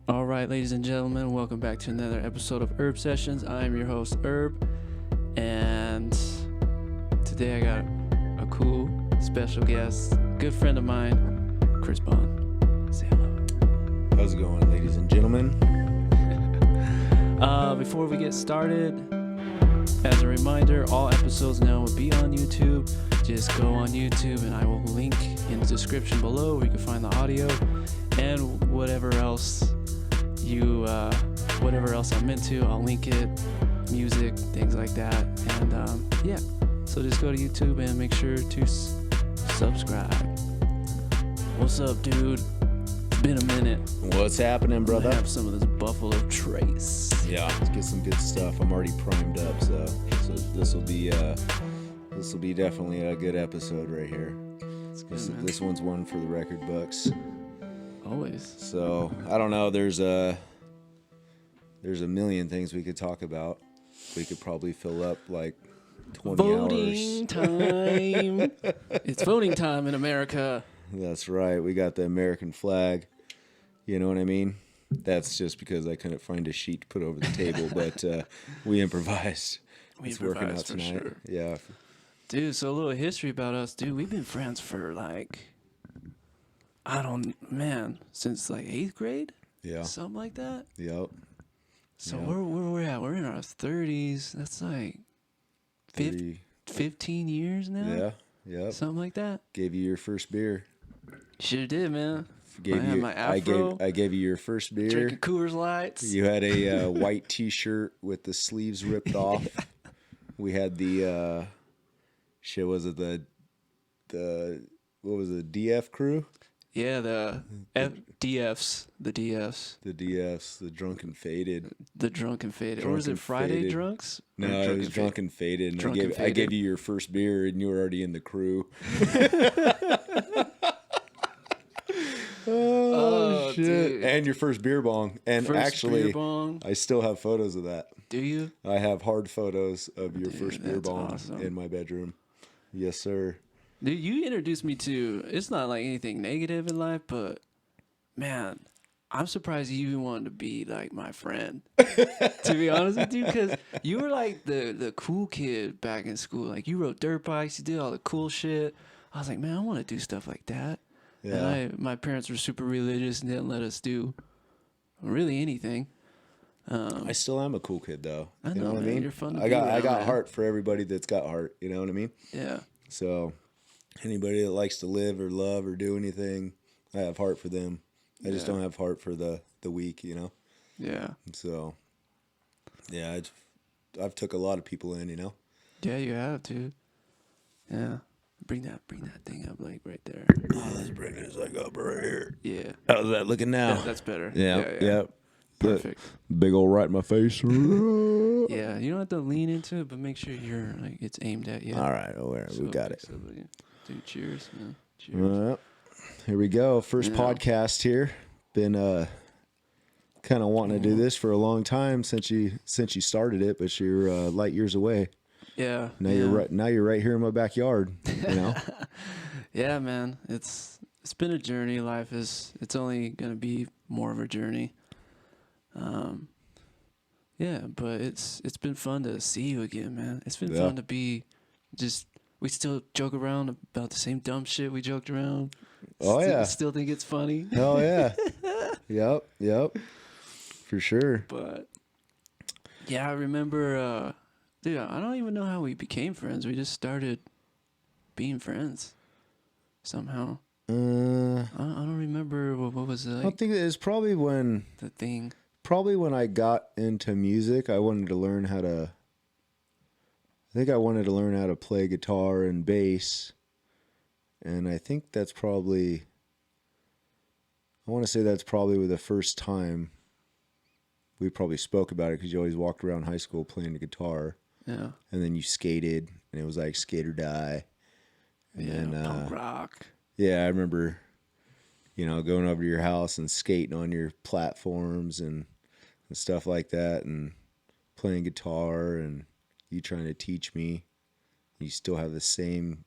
All right, ladies and gentlemen, welcome back to another episode of Herb Sessions. I am your host, Erbe, and today I got a cool special guest, good friend of mine, Chris Bond. Say hello. How's it going, ladies and gentlemen? Before we get started, as a reminder, all episodes now will be on YouTube. Just go on YouTube and I will link in the description below where you can find the audio and whatever else I'm into, I'll link it, music, things like that. And yeah, so just go to YouTube and make sure to subscribe. What's up, dude? It's been a minute. What's happening, brother? I have some of this Buffalo Trace. Yeah, let's get some good stuff. I'm already primed up, so this will be definitely a good episode right here. This one's one for the record books. Always. So I don't know. There's a million things we could talk about. We could probably fill up like 20 voting hours. Time. It's voting time in America. That's right. We got the American flag. You know what I mean? That's just because I couldn't find a sheet to put over the table, but we improvised. It's working out tonight. Sure. Yeah. Dude, so a little history about us, dude. We've been friends for since like 8th grade? Yeah. Something like that? Yep. So where we're at? We're in our 30s. That's like 15 years now? Yeah. Yep. Something like that. Gave you your first beer. Sure did, man. My afro. I gave you your first beer. Drinking Coors Lights. You had a white T-shirt with the sleeves ripped off. We had the what was it, DF crew? Yeah, the DFs. The DFs. The DFs, the Drunk and Faded. The Drunk and Faded. Or was it Friday Faded. Drunks? No, it was Drunk and Faded. And I gave you your first beer and you were already in the crew. Oh, shit. Dude. And your first beer bong. And beer bong. I still have photos of that. Do you? I have hard photos of your first beer bong in my bedroom. Yes, sir. Dude, you introduced me to, it's not like anything negative in life, but man, I'm surprised you even wanted to be like my friend, to be honest with you, because you were like the cool kid back in school. Like you rode dirt bikes, you did all the cool shit. I was like, man, I want to do stuff like that. Yeah. And my parents were super religious and didn't let us do really anything. I still am a cool kid though. I know, what I mean? You're fun to I got man. heart for everybody that's got heart. You know what I mean? Yeah. So anybody that likes to live or love or do anything, I have heart for them. I just don't have heart for the weak, you know? Yeah. So, yeah, I've took a lot of people in, you know? Yeah, you have, dude. Yeah. Bring that thing up, like, right there. Oh, let's bring this, like, up right here. Yeah. How's that looking now? That's better. Yeah. Perfect. Big old right in my face. Yeah, you don't have to lean into it, but make sure it's aimed at you. All right, we got it. Dude, cheers, man. Cheers. Here we go. First podcast here. Been kind of wanting to do this for a long time since you started it, but you're light years away. Yeah. You're right here in my backyard. You know. Yeah, man. It's been a journey. Life it's only gonna be more of a journey. Yeah, but it's been fun to see you again, man. It's been fun to be we still joke around about the same dumb shit we joked around. Still think it's funny. Hell yeah. Yep. For sure. But yeah, I remember dude, I don't even know how we became friends. We just started being friends somehow. I don't remember what was it like. I think it was probably when I got into music. I wanted to learn how to play guitar and bass. And I think that's probably the first time we probably spoke about it, because you always walked around high school playing the guitar. Yeah. And then you skated, and it was like skate or die. And punk rock. Yeah, I remember, going over to your house and skating on your platforms and stuff like that, and playing guitar, and you trying to teach me. You still have the same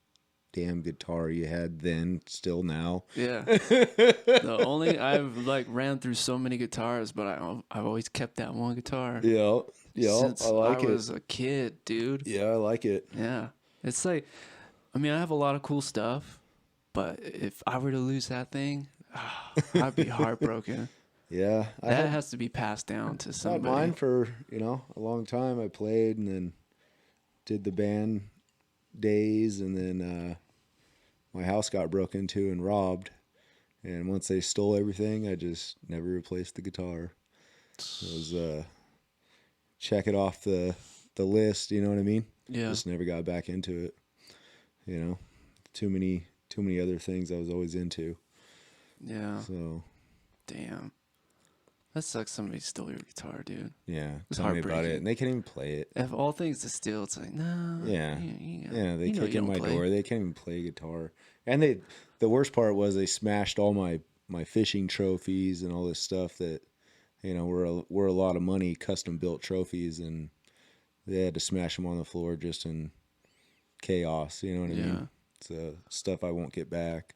damn guitar you had then, still now. Yeah. The only I've like ran through so many guitars, but I've always kept that one guitar. Yeah, yeah, Since I like it. was a kid, dude. Yeah, I like it. Yeah. It's like, I mean, I have a lot of cool stuff, but if I were to lose that thing, I'd be heartbroken. Yeah, That has to be passed down to I had somebody. mine for a long time. I played and then did the band days, and then my house got broken into and robbed. And once they stole everything, I just never replaced the guitar. It was check it off the list. You know what I mean? Yeah. Just never got back into it. You know, too many other things I was always into. Yeah. So, damn. That sucks. Somebody stole your guitar, dude. yeah, It's tell me about heartbreaking. it. And they can't even play it. Of all things to steal, it's like, no. Yeah, you they know kick you in don't my play. door. They can't even play guitar. And the worst part was they smashed all my fishing trophies and all this stuff that, were a lot of money, custom built trophies, and they had to smash them on the floor just in chaos. You know what I mean? It's stuff I won't get back.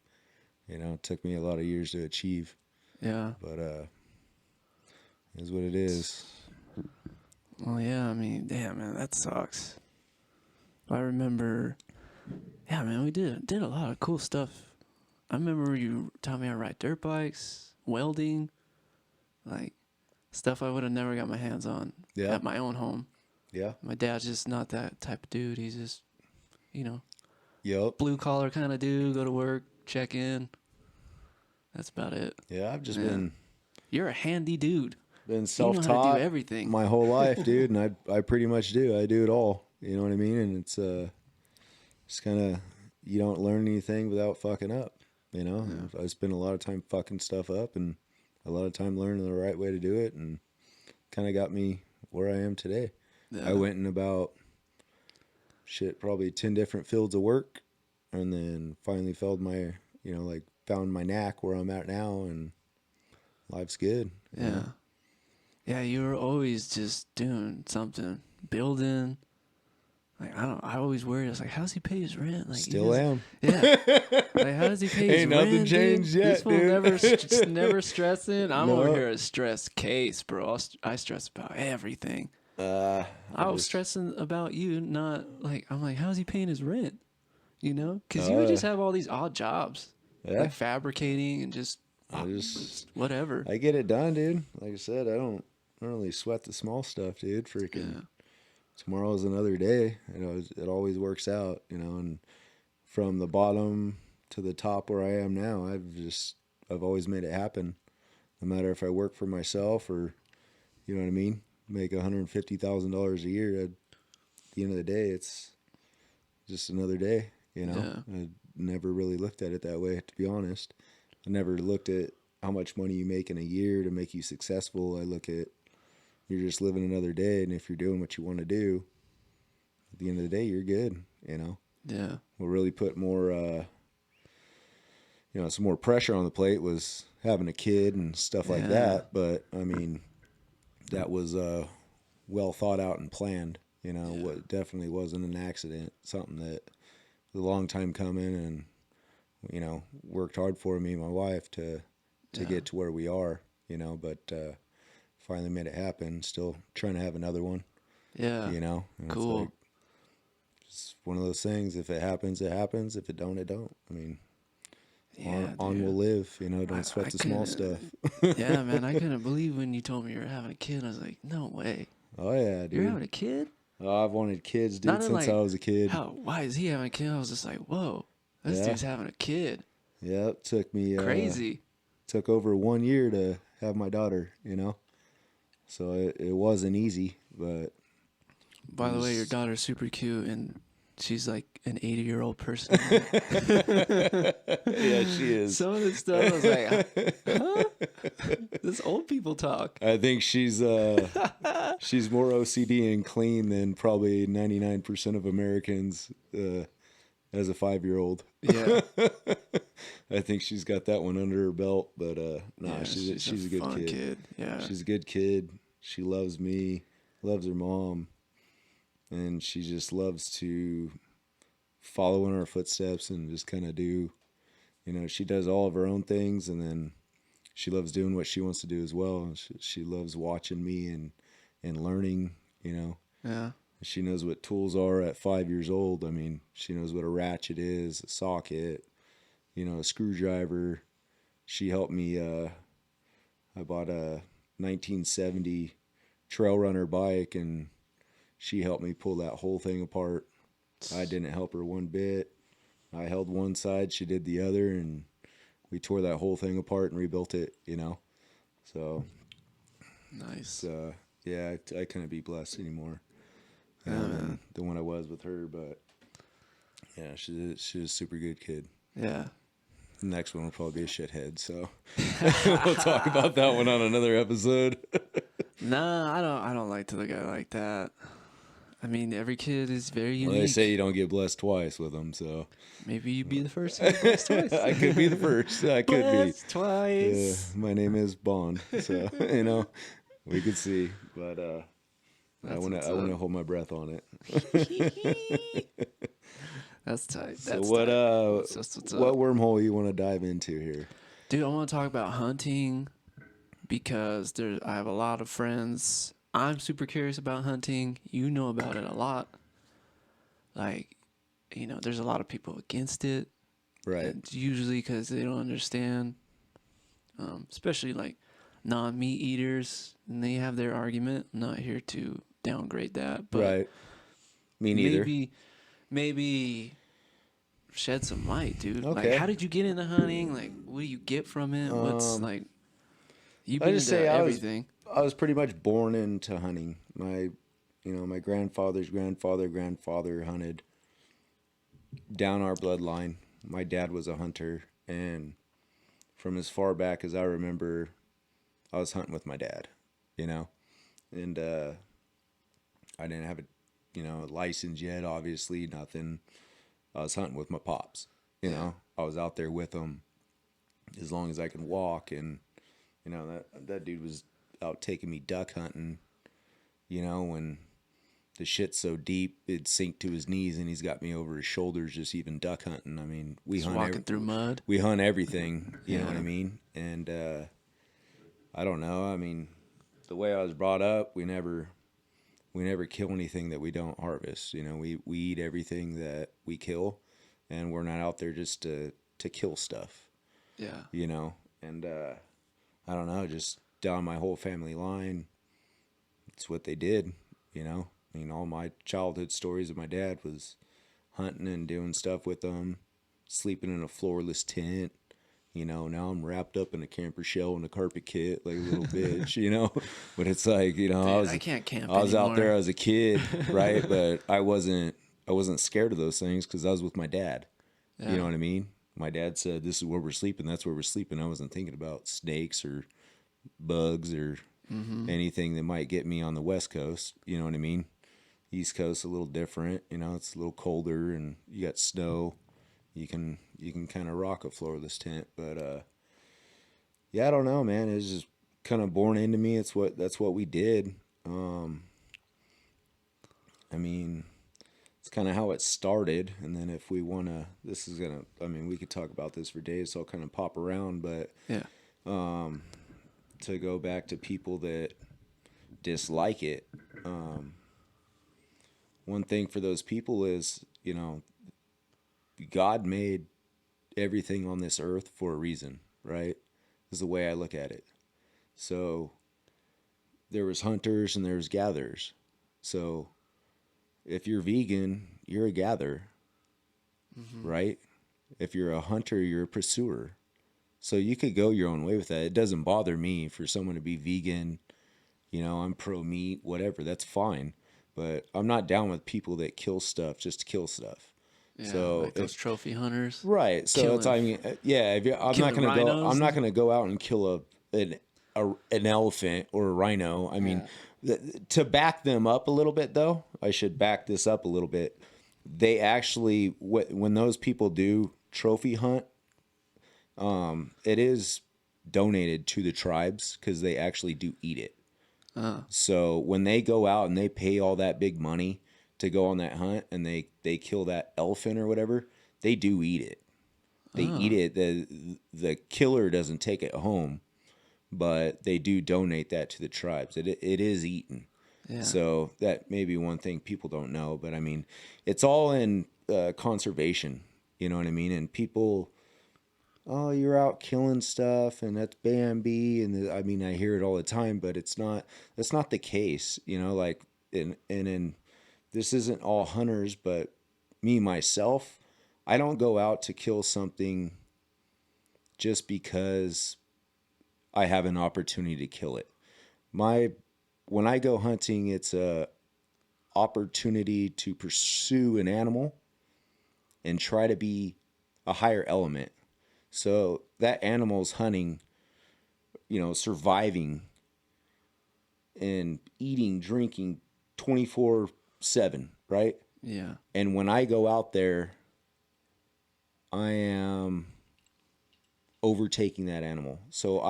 It took me a lot of years to achieve. Yeah. But is what it is. Well, yeah, I mean, damn, man, that sucks. I remember, yeah, man, we did a lot of cool stuff. I remember you taught me how to ride dirt bikes, welding, like stuff I would have never got my hands on at my own home. Yeah. My dad's just not that type of dude. He's just, Yep. blue collar kind of dude, go to work, check in. That's about it. Yeah, I've just been... You're a handy dude. Been self-taught, you know how to do everything my whole life, dude, and I pretty much do. I do it all. You know what I mean? And it's just kind of, you don't learn anything without fucking up. Yeah. I spend a lot of time fucking stuff up and a lot of time learning the right way to do it, and kind of got me where I am today. Yeah. I went in about probably 10 different fields of work, and then finally found my knack where I'm at now, and life's good. Yeah. Yeah, you were always just doing something, building. Like, I always worried. I was like, how does he pay his rent? Like, still am. Yeah. Like, how does he pay his rent? Ain't nothing changed yet, this fool dude. never stressing. I'm over here a stressed case, bro. I stress about everything. I was stressing about you, not like, I'm like, how's he paying his rent? Because you would just have all these odd jobs. Yeah. Like fabricating and just whatever. I get it done, dude. Like I said, I don't really sweat the small stuff, dude. Freaking tomorrow's another day. It always works out, and from the bottom to the top where I am now, I've always made it happen. No matter if I work for myself or, you know what I mean, make $150,000 a year. At the end of the day, it's just another day, Yeah. I never really looked at it that way, to be honest. I never looked at how much money you make in a year to make you successful. I look at, you're just living another day, and if you're doing what you want to do, at the end of the day, you're good, Yeah. What really put more, some more pressure on the plate was having a kid and stuff like that. But, I mean, that was well thought out and planned, What definitely wasn't an accident, something that was a long time coming, and worked hard for me and my wife to get to where we are, but finally made it happen. Still trying to have another one. Yeah. And cool. It's one of those things. If it happens, it happens. If it don't, it don't. I mean, on we'll live, don't sweat the small stuff. Yeah, man. I couldn't believe when you told me you were having a kid. I was like, no way. Oh, yeah, dude. You're having a kid? Oh, I've wanted kids, dude, since I was a kid. Why is he having a kid? I was just like, whoa. This dude's having a kid. Yeah, it took me... Crazy. Took over 1 year to have my daughter, So it wasn't easy, but... By the way, your daughter's super cute, and she's like an 80-year-old person. Yeah, she is. Some of this stuff, I was like, huh? This old people talk. I think she's more OCD and clean than probably 99% of Americans as a 5-year-old. Yeah. I think she's got that one under her belt, but she's a good fun kid. Yeah. She's a good kid. She loves me, loves her mom, and she just loves to follow in our footsteps and just kind of do, she does all of her own things, and then she loves doing what she wants to do as well. And she loves watching me and learning, Yeah. She knows what tools are at 5 years old. I mean, she knows what a ratchet is, a socket, a screwdriver. She helped me. I bought a 1970 trail runner bike, and she helped me pull that whole thing apart. I didn't help her one bit. I held one side, she did the other, and we tore that whole thing apart and rebuilt it, So, Nice. yeah, I couldn't be blessed anymore Man. than when I was with her. But yeah, she's a super good kid. Yeah. The next one will probably be a shithead, so we'll talk about that one on another episode. Nah, I don't like to look at it like that. I mean, every kid is very unique. Well, they say you don't get blessed twice with them, so Maybe you'd be the first to get blessed twice. I could be the first. I could Blessed be. twice. My name is Bond, so we could see, but I want to hold my breath on it. That's tight. So That's what? tight. What's What up. wormhole you want to dive into here? Dude, I want to talk about hunting because I have a lot of friends. I'm super curious about hunting. You know about it a lot. Like, there's a lot of people against it. Right. It's usually because they don't understand, especially like non-meat eaters, and they have their argument. I'm not here to downgrade that, but Right. Me neither. Maybe shed some light, dude. Okay. Like, how did you get into hunting? Like, what do you get from it? What's like? You've been just into say everything. I was pretty much born into hunting. My grandfather's grandfather hunted down our bloodline. My dad was a hunter, and from as far back as I remember, I was hunting with my dad, and I didn't have a license yet, obviously, nothing. I was hunting with my pops, I was out there with them as long as I could walk, and that dude was out taking me duck hunting, when the shit's so deep it'd sink to his knees, and he's got me over his shoulders just even duck hunting. I mean, Just walking through mud. We hunt everything, you know what I mean? And I don't know. I mean, the way I was brought up, we never kill anything that we don't harvest. We eat everything that we kill, and we're not out there just to kill stuff. Yeah. And I don't know, just down my whole family line, it's what they did. I mean, all my childhood stories of my dad was hunting and doing stuff with them, sleeping in a floorless tent. Now I'm wrapped up in a camper shell and a carpet kit like a little bitch, But it's like, Dude, I can't camp I was anymore. out there as a kid, right? But I wasn't scared of those things because I was with my dad. Yeah. You know what I mean? My dad said, "This is where we're sleeping. That's where we're sleeping." I wasn't thinking about snakes or bugs or anything that might get me on the West Coast. You know what I mean? East Coast a little different. It's a little colder and you got snow. You can kind of rock a floorless tent, but yeah, I don't know, man. It's just kind of born into me. That's what we did. I mean, it's kind of how it started, and then if we want to, we could talk about this for days, so I'll kind of pop around, but Yeah. To go back to people that dislike it, one thing for those people is, God made everything on this earth for a reason, right? Is the way I look at it. So there was hunters and there was gatherers. So if you're vegan, you're a gatherer, right? If you're a hunter, you're a pursuer. So you could go your own way with that. It doesn't bother me for someone to be vegan. I'm pro meat, whatever. That's fine. But I'm not down with people that kill stuff just to kill stuff. Yeah, So like those trophy hunters. right. So it's yeah. I'm not gonna go. I'm not gonna go out and kill an elephant or a rhino. I mean, to back them up a little bit, though, I should back this up a little bit. They actually, when those people do trophy hunt, it is donated to the tribes because they actually do eat it. So when they go out and they pay all that big money to go on that hunt and they kill that elephant or whatever, they do eat it. They eat it. The killer doesn't take it home, but they do donate that to the tribes. It is eaten. Yeah. So that may be one thing people don't know, but I mean, it's all in conservation. You know what I mean? And people, oh, you're out killing stuff, and that's Bambi, and I mean, I hear it all the time, but that's not the case. You know, like in this isn't all hunters, but me myself, I don't go out to kill something just because I have an opportunity to kill it. When I go hunting, it's a opportunity to pursue an animal and try to be a higher element. So that animal's hunting, surviving and eating, drinking 24/7, right? Yeah. And when I go out there, I am overtaking that animal. So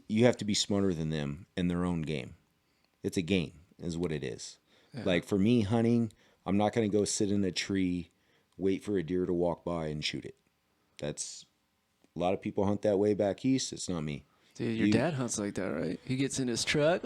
you have to be smarter than them in their own game. It's a game, is what it is. Yeah. Like for me, hunting, I'm not going to go sit in a tree, wait for a deer to walk by and shoot it. That's a lot of people hunt that way back east. It's not me. Dude, your dad hunts like that, right? He gets in his truck.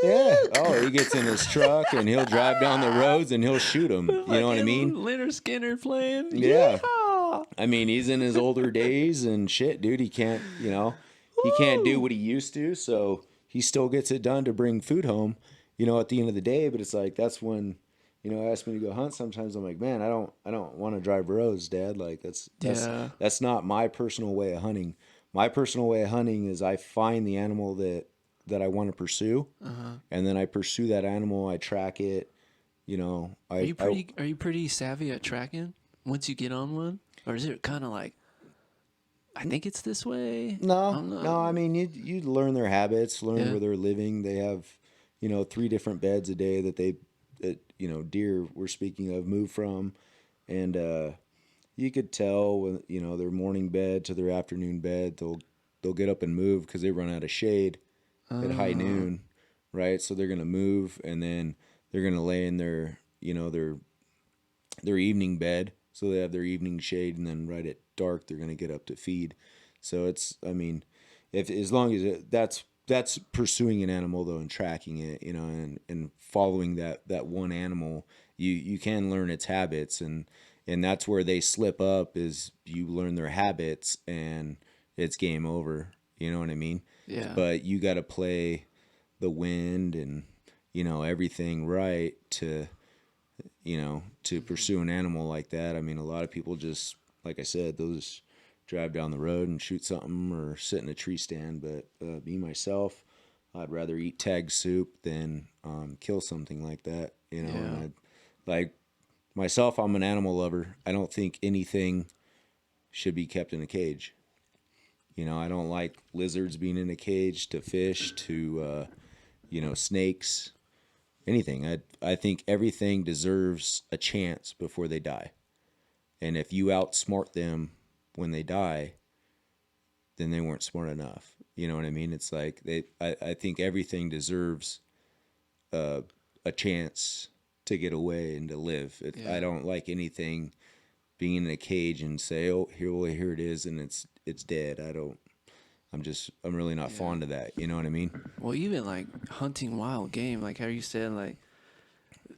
Yeah. Oh, he gets in his truck and he'll drive down the roads and he'll shoot them. You know what I mean? Leonard Skinner playing. Yeah. Yeehaw! I mean, he's in his older days and shit, dude. He can't do what he used to. So he still gets it done to bring food home, at the end of the day. But it's like, that's when, ask me to go hunt. Sometimes I'm like, man, I don't want to drive roads, Dad. Like that's not my personal way of hunting. My personal way of hunting is I find the animal that I want to pursue, and then I pursue that animal. I track it. Are you pretty savvy at tracking once you get on one, or is it kind of like, I think it's this way? No. I mean, you learn their habits, learn where they're living. They have, 3 different beds a day that deer we're speaking of move from, and you could tell when their morning bed to their afternoon bed, they'll get up and move because they run out of shade at high noon, right? So they're gonna move and then they're gonna lay in their their evening bed, so they have their evening shade, and then right at dark they're gonna get up to feed. So it's, I mean, if as long as that's pursuing an animal though and tracking it, and following that one animal, you can learn its habits, and that's where they slip up, is you learn their habits and it's game over. You know what I mean? Yeah. But you got to play the wind and everything right to pursue an animal like that. I mean, a lot of people just, like I said, they'll just drive down the road and shoot something or sit in a tree stand. But me, myself, I'd rather eat tag soup than kill something like that. And like myself, I'm an animal lover. I don't think anything should be kept in a cage. I don't like lizards being in a cage, to fish, to snakes, anything. I think everything deserves a chance before they die. And if you outsmart them when they die, then they weren't smart enough. You know what I mean? It's like I think everything deserves a chance to get away and to live. I don't like anything being in a cage and say, oh, here it is, and it's dead. I'm really not fond of that. You know what I mean? Well, even like hunting wild game, like how you said, like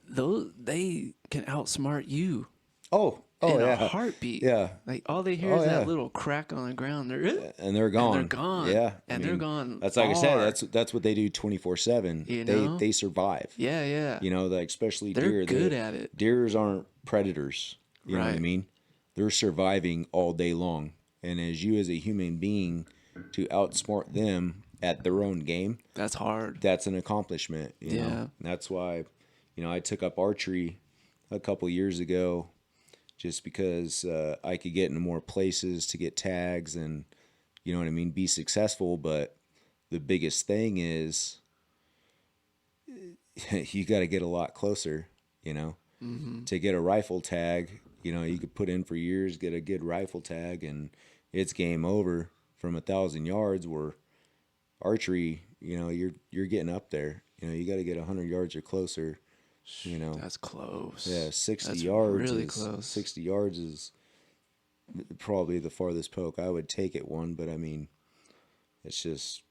they can outsmart you. In a heartbeat. Yeah. Like all they hear is that little crack on the ground. And they're gone. And they're gone. Yeah. They're gone. That's like I said, that's what they do 24/7. They survive. Yeah. Like especially they're deer. They're good at it. Deers aren't predators. You know what I mean? They're surviving all day long. And as a human being, to outsmart them at their own game, that's hard. That's an accomplishment. You know? And that's why, I took up archery a couple years ago, just because I could get into more places to get tags and, be successful. But the biggest thing is you got to get a lot closer, to get a rifle tag. You could put in for years, get a good rifle tag, and it's game over from 1,000 yards. Where archery, you're getting up there. You got to get 100 yards or closer You know, That's close. yeah, 60 That's yards really is close. 60 yards is probably the farthest poke I would take at one. But I mean, it's just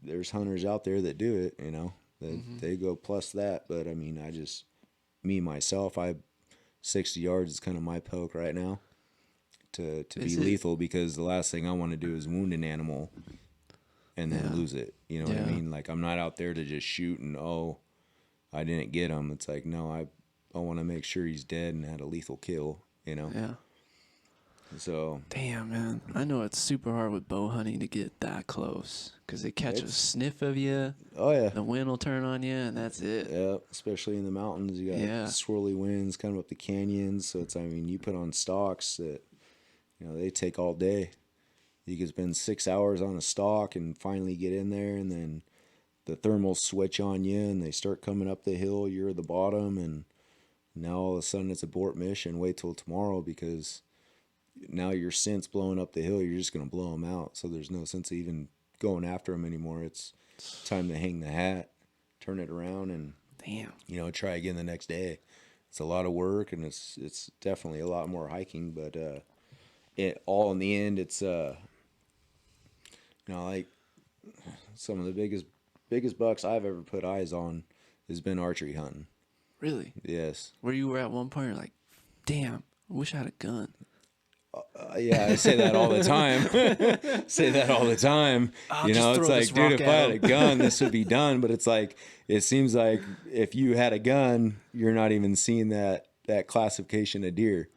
there's hunters out there that do it. You know, that they go plus that. But I mean, me myself, 60 yards is kind of my poke right now to be lethal, because the last thing I want to do is wound an animal and then lose it. You know what I mean? Like, I'm not out there to just shoot and, oh, I didn't get him. It's like, no, I want to make sure he's dead and had a lethal kill, you know? Yeah. So. Damn, man. I know it's super hard with bow hunting to get that close, because they catch a sniff of you. Oh, yeah. The wind will turn on you, and that's it. Yeah, especially in the mountains. You got swirly winds coming up the canyons. So it's, I mean, you put on stalks that, you know, they take all day. You can spend 6 hours on a stalk and finally get in there, and then the thermals switch on you and they start coming up the hill. You're at the bottom, and now all of a sudden it's abort mission. Wait till tomorrow, because now your scent's blowing up the hill. You're just going to blow them out. So there's no sense of even going after them anymore. It's time to hang the hat, turn it around, and you know, try again the next day. It's a lot of work, and it's definitely a lot more hiking, but it all in the end, it's you know, like some of the biggest bucks I've ever put eyes on has been archery hunting. Really? Yes. Where you were at one point, you're like, damn, I wish I had a gun. Yeah, I say that all the time. You know, it's like, dude, if I had a gun, this would be done. But it's like, it seems like if you had a gun, you're not even seeing that classification of deer,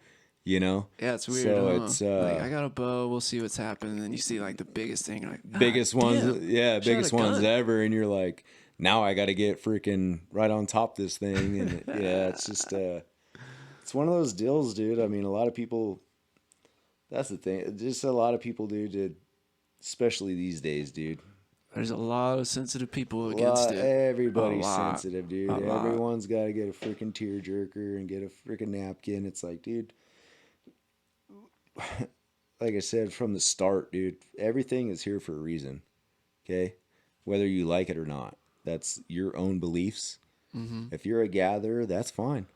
you know? Yeah, it's weird. So it's like, I got a bow, we'll see what's happening. And then you see like the biggest thing, like biggest ones, biggest ones ever, and you're like, now I got to get freaking right on top of this thing. And yeah, it's just it's one of those deals, dude. I mean, a lot of people, that's the thing, just a lot of people do, especially these days, dude. There's a lot of sensitive people against it. Everybody's sensitive, dude. Everyone's got to get a freaking tearjerker and get a freaking napkin. It's like, dude, like I said from the start, dude, everything is here for a reason, okay? Whether you like it or not. That's your own beliefs. Mm-hmm. If you're a gatherer, that's fine.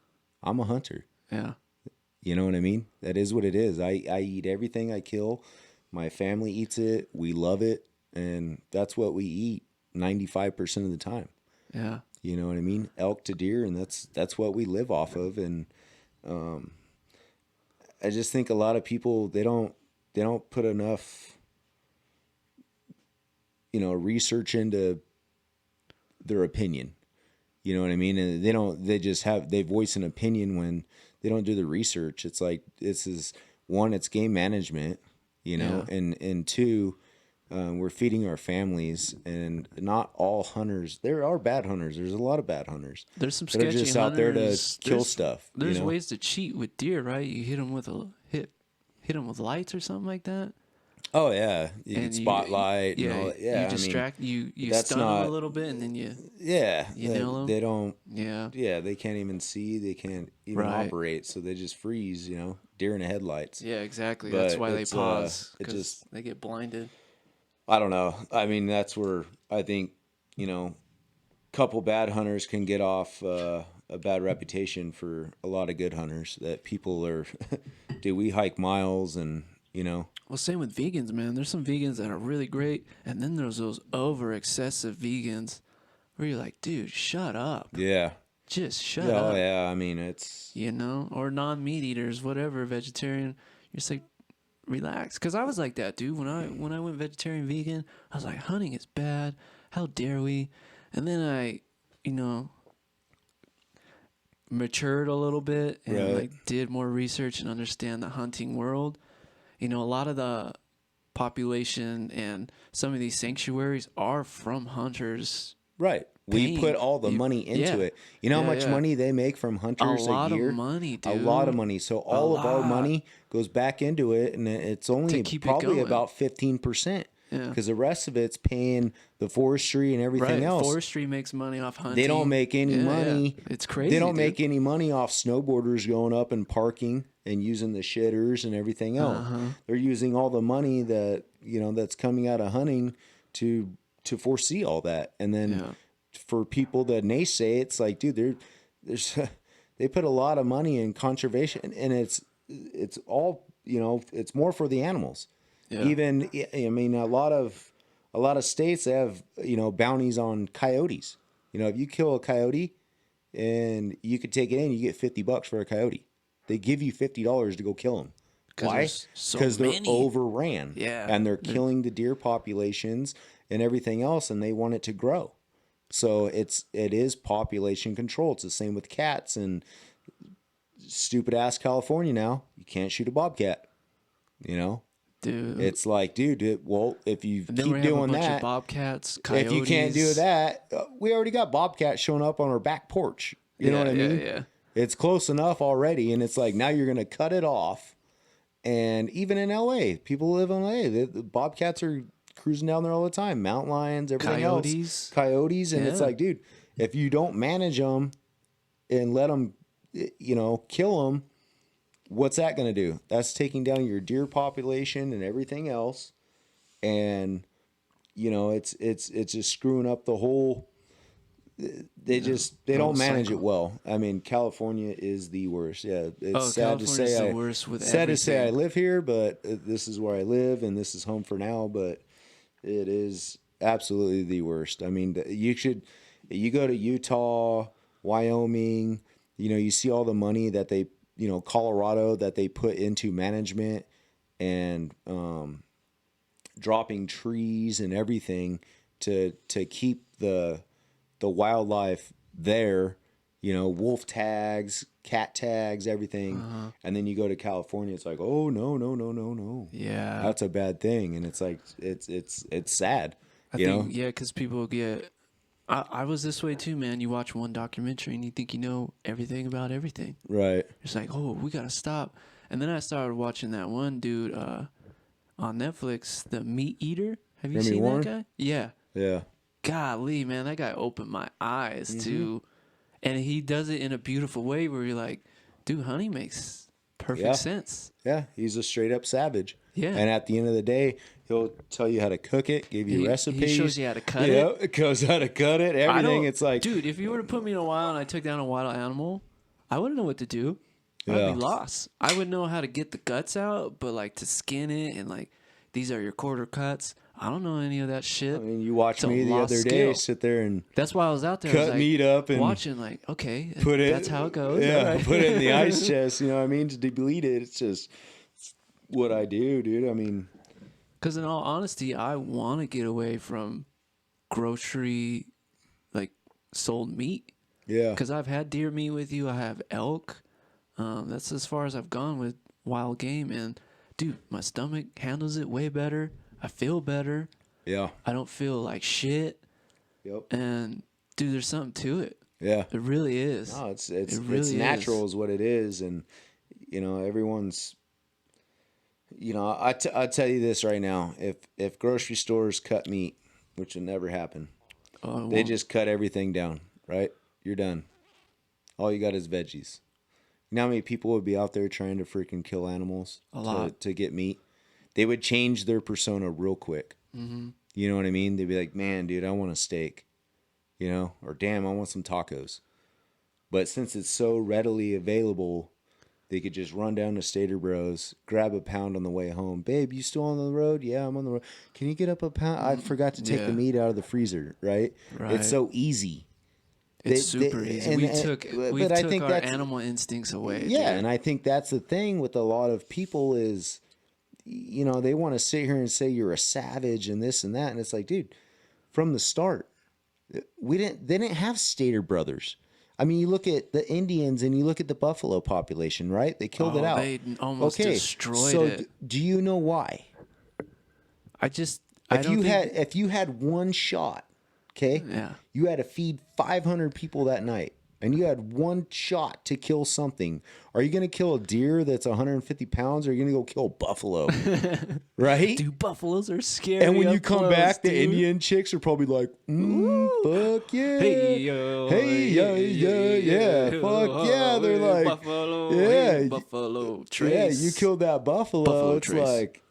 I'm a hunter. Yeah. You know what I mean? That is what it is. I eat everything I kill. My family eats it. We love it. And that's what we eat 95% of the time. Yeah. You know what I mean? Elk to deer, and that's what we live off of. And I just think a lot of people, they don't put enough, you know, research into their opinion. You know what I mean? And they voice an opinion when they don't do the research. It's like, this is one, it's game management, you know, and two, we're feeding our families, and not all hunters. There are bad hunters. There's a lot of bad hunters. There's some sketchy hunters. They're just out there to kill stuff. There's ways to cheat with deer, right? You hit them with hit them with lights or something like that. Oh yeah, you can spotlight. And all that. Yeah, you distract. You stun them a little bit, and then you nail them. They don't. Yeah, they can't even see. They can't even operate. So they just freeze. You know, deer in the headlights. Yeah, exactly. That's why they pause. Because they get blinded. I don't know. I mean, that's where I think, you know, a couple bad hunters can get off a bad reputation for a lot of good hunters. That people are, do we hike miles and, you know. Well, same with vegans, man. There's some vegans that are really great, and then there's those excessive vegans where you're like, dude, shut up. Yeah. Just shut up. Oh, yeah. I mean, it's. You know, or non-meat eaters, whatever, vegetarian. You're just like, relax. Because I was like that, dude. When I went vegetarian, vegan, I was like, hunting is bad. How dare we? And then I, you know, matured a little bit and like did more research and understand the hunting world. You know, a lot of the population and some of these sanctuaries are from hunters. Right. We put all the money into it. You know how much money they make from hunters a year? A lot of money, dude. A lot of money. So all of our money goes back into it, and it's only probably about 15%. Yeah. Because the rest of it's paying the forestry and everything else. Forestry makes money off hunting. They don't make any money. Yeah. It's crazy. They don't make any money off snowboarders going up and parking and using the shitters and everything else. They're using all the money that, you know, that's coming out of hunting to foresee all that. And then for people that naysay, it's like, dude, there's they put a lot of money in conservation, and it's all, it's more for the animals. Yeah. Even, I mean, a lot of states have, bounties on coyotes. If you kill a coyote and you could take it in, you get $50 for a coyote. They give you $50 to go kill them. Why? Because they're overran. Yeah. And they're killing the deer populations and everything else, and they want it to grow. So it is population control. It's the same with cats, and stupid ass California now, you can't shoot a bobcat. Dude. It's like, dude, well, if you And then keep we have doing a bunch that, of bobcats, coyotes. if you can't do that, we already got bobcats showing up on our back porch. You know what I mean? Yeah. It's close enough already, and it's like now you're going to cut it off. And even in LA, people who live in LA, the bobcats are cruising down there all the time. Mountain lions, everything else. Coyotes. And it's like, dude, if you don't manage them and let them, kill them, what's that going to do? That's taking down your deer population and everything else. And, it's just screwing up the whole. They don't manage it well. I mean, California is the worst. Yeah, it's sad to say. The worst with sad everything. to say I live here, but this is where I live, and this is home for now. But it is absolutely the worst. I mean, you go to Utah, Wyoming, you see all the money that they, Colorado, that they put into management and dropping trees and everything to keep the wildlife there, wolf tags, cat tags, everything. And then you go to California, it's like, oh, no. Yeah. That's a bad thing. And it's like, it's sad. I think, because people get, I was this way too, man. You watch one documentary and you think you know everything about everything. Right. It's like, oh, we got to stop. And then I started watching that one dude on Netflix, The Meat Eater. Have you seen that guy? Yeah. Yeah. Golly, man, that guy opened my eyes to, and he does it in a beautiful way where you're like, dude, honey makes perfect sense. Yeah, he's a straight up savage. Yeah. And at the end of the day, he'll tell you how to cook it, give you recipes. He shows you how to cut it. It goes how to cut it, everything. It's like, dude, if you were to put me in a wild and I took down a wild animal, I wouldn't know what to do. I'd be lost. I would know how to get the guts out, but like to skin it and like, these are your quarter cuts. I don't know any of that shit. I mean, you watched me the other day sit there and that's why I was out there. Cut meat up and watching like, okay, that's how it goes. Yeah, right. Put it in the ice chest. You know what I mean? To deblete it. It's just what I do, dude. I mean, because in all honesty, I want to get away from grocery, like sold meat. Yeah. Because I've had deer meat with you. I have elk. That's as far as I've gone with wild game. And dude, my stomach handles it way better. I feel better. Yeah. I don't feel like shit. Yep. And dude, there's something to it. Yeah. It really is. No, it's natural is what it is. And, everyone's, I tell you this right now. If grocery stores cut meat, which will never happen, they just cut everything down, right? You're done. All you got is veggies. You know how many people would be out there trying to freaking kill animals to get meat? They would change their persona real quick. Mm-hmm. You know what I mean? They'd be like, man, dude, I want a steak. Or damn, I want some tacos. But since it's so readily available, they could just run down to Stater Bros, grab a pound on the way home. Babe, you still on the road? Yeah, I'm on the road. Can you get up a pound? I forgot to take the meat out of the freezer, right? It's so easy. It's super easy. We took our animal instincts away. Yeah, dude. and I think that's the thing with a lot of people is, they want to sit here and say you're a savage and this and that, and it's like, dude, from the start, they didn't have Stater Brothers. I mean, you look at the Indians and you look at the buffalo population, right? They killed it out. They almost destroyed it. So do you know why? If you had one shot, okay? Yeah. You had to feed 500 people that night, and you had one shot to kill something. Are you going to kill a deer that's 150 pounds, or are you going to go kill a buffalo? Right? Dude, buffaloes are scary. And when you come back, the Indian chicks are probably like, fuck yeah. Hey, yo. Hey, yeah. Fuck yeah. They're like, buffalo. Yeah. Hey, buffalo. Trace. Yeah, you killed that buffalo. It's Trace. Like,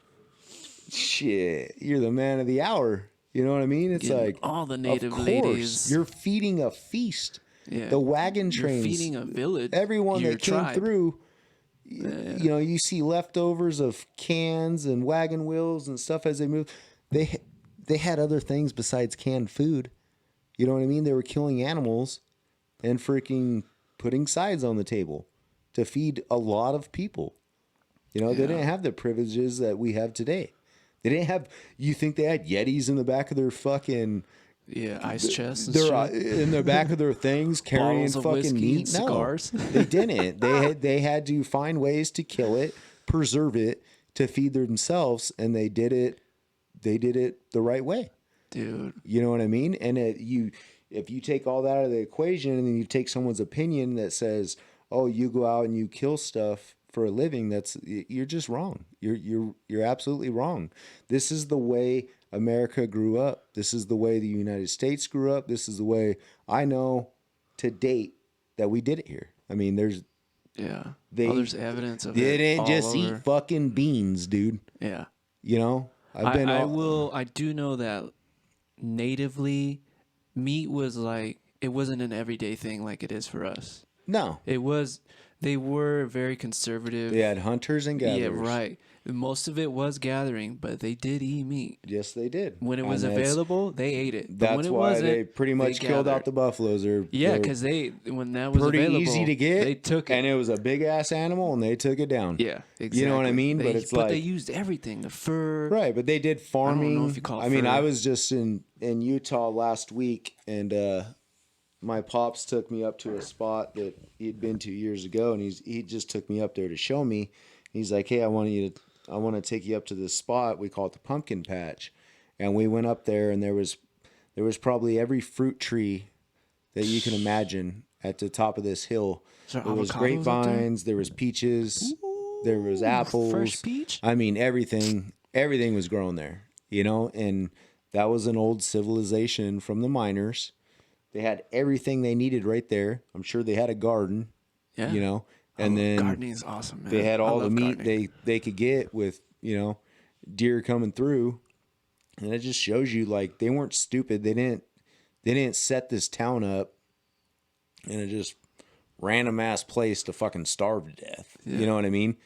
shit, you're the man of the hour. You know what I mean? It's like all the native ladies. You're feeding a feast. Yeah. The wagon You're trains. feeding a village. Everyone your that came tribe. through, you know, you see leftovers of cans and wagon wheels and stuff as they move. They had other things besides canned food. You know what I mean? They were killing animals and freaking putting sides on the table to feed a lot of people. You know, they didn't have the privileges that we have today. They didn't have. You think they had Yetis in the back of their fucking ice chests and they're shit. in the back of their things carrying Bottles of fucking whiskey meat. and cigars. No, they didn't. They had to find ways to kill it, preserve it to feed themselves, and they did it. They did it the right way, Dude. You know what I mean? And if you take all that out of the equation, and then you take someone's opinion that says, "Oh, you go out and you kill stuff for a living," you're just wrong. You're absolutely wrong. This is the way America grew up. This is the way the United States grew up. This is the way I know to date that we did it here. I mean, there's evidence of they it. didn't all just over. eat fucking beans, dude. Yeah. You know, I do know that natively, meat was like, it wasn't an everyday thing like it is for us. No, It was. They were very conservative. they had hunters and gatherers. Yeah, right. Most of it was gathering, but they did eat meat. Yes, they did. When it was And available, they ate it. But That's when it why wasn't, they pretty much killed out the buffaloes. Yeah, they're because when that was pretty available, easy to get. they took it. And it was a big ass animal, and they took it down. Yeah, exactly. You know what I mean? But they used everything, the fur. Right, but they did farming. I don't know if you call it mean, fur. I was just in Utah last week, and my pops took me up to a spot that he'd been to years ago, and he just took me up there to show me. He's like, "Hey, I want to take you up to this spot. We call it the pumpkin patch." And we went up there, and there was probably every fruit tree that you can imagine at the top of this hill. There was avocados up grapevines, there was peaches, there was apples. Fresh peach? I mean, everything was grown there, you know, and that was an old civilization from the miners. They had everything they needed right there. I'm sure they had a garden, Yeah. you know, and then gardening is awesome, man. they had all the meat gardening. they could get with, you know, deer coming through. And it just shows you, like, they weren't stupid. They didn't set this town up in a just random ass place to fucking starve to death. Yeah. You know what I mean?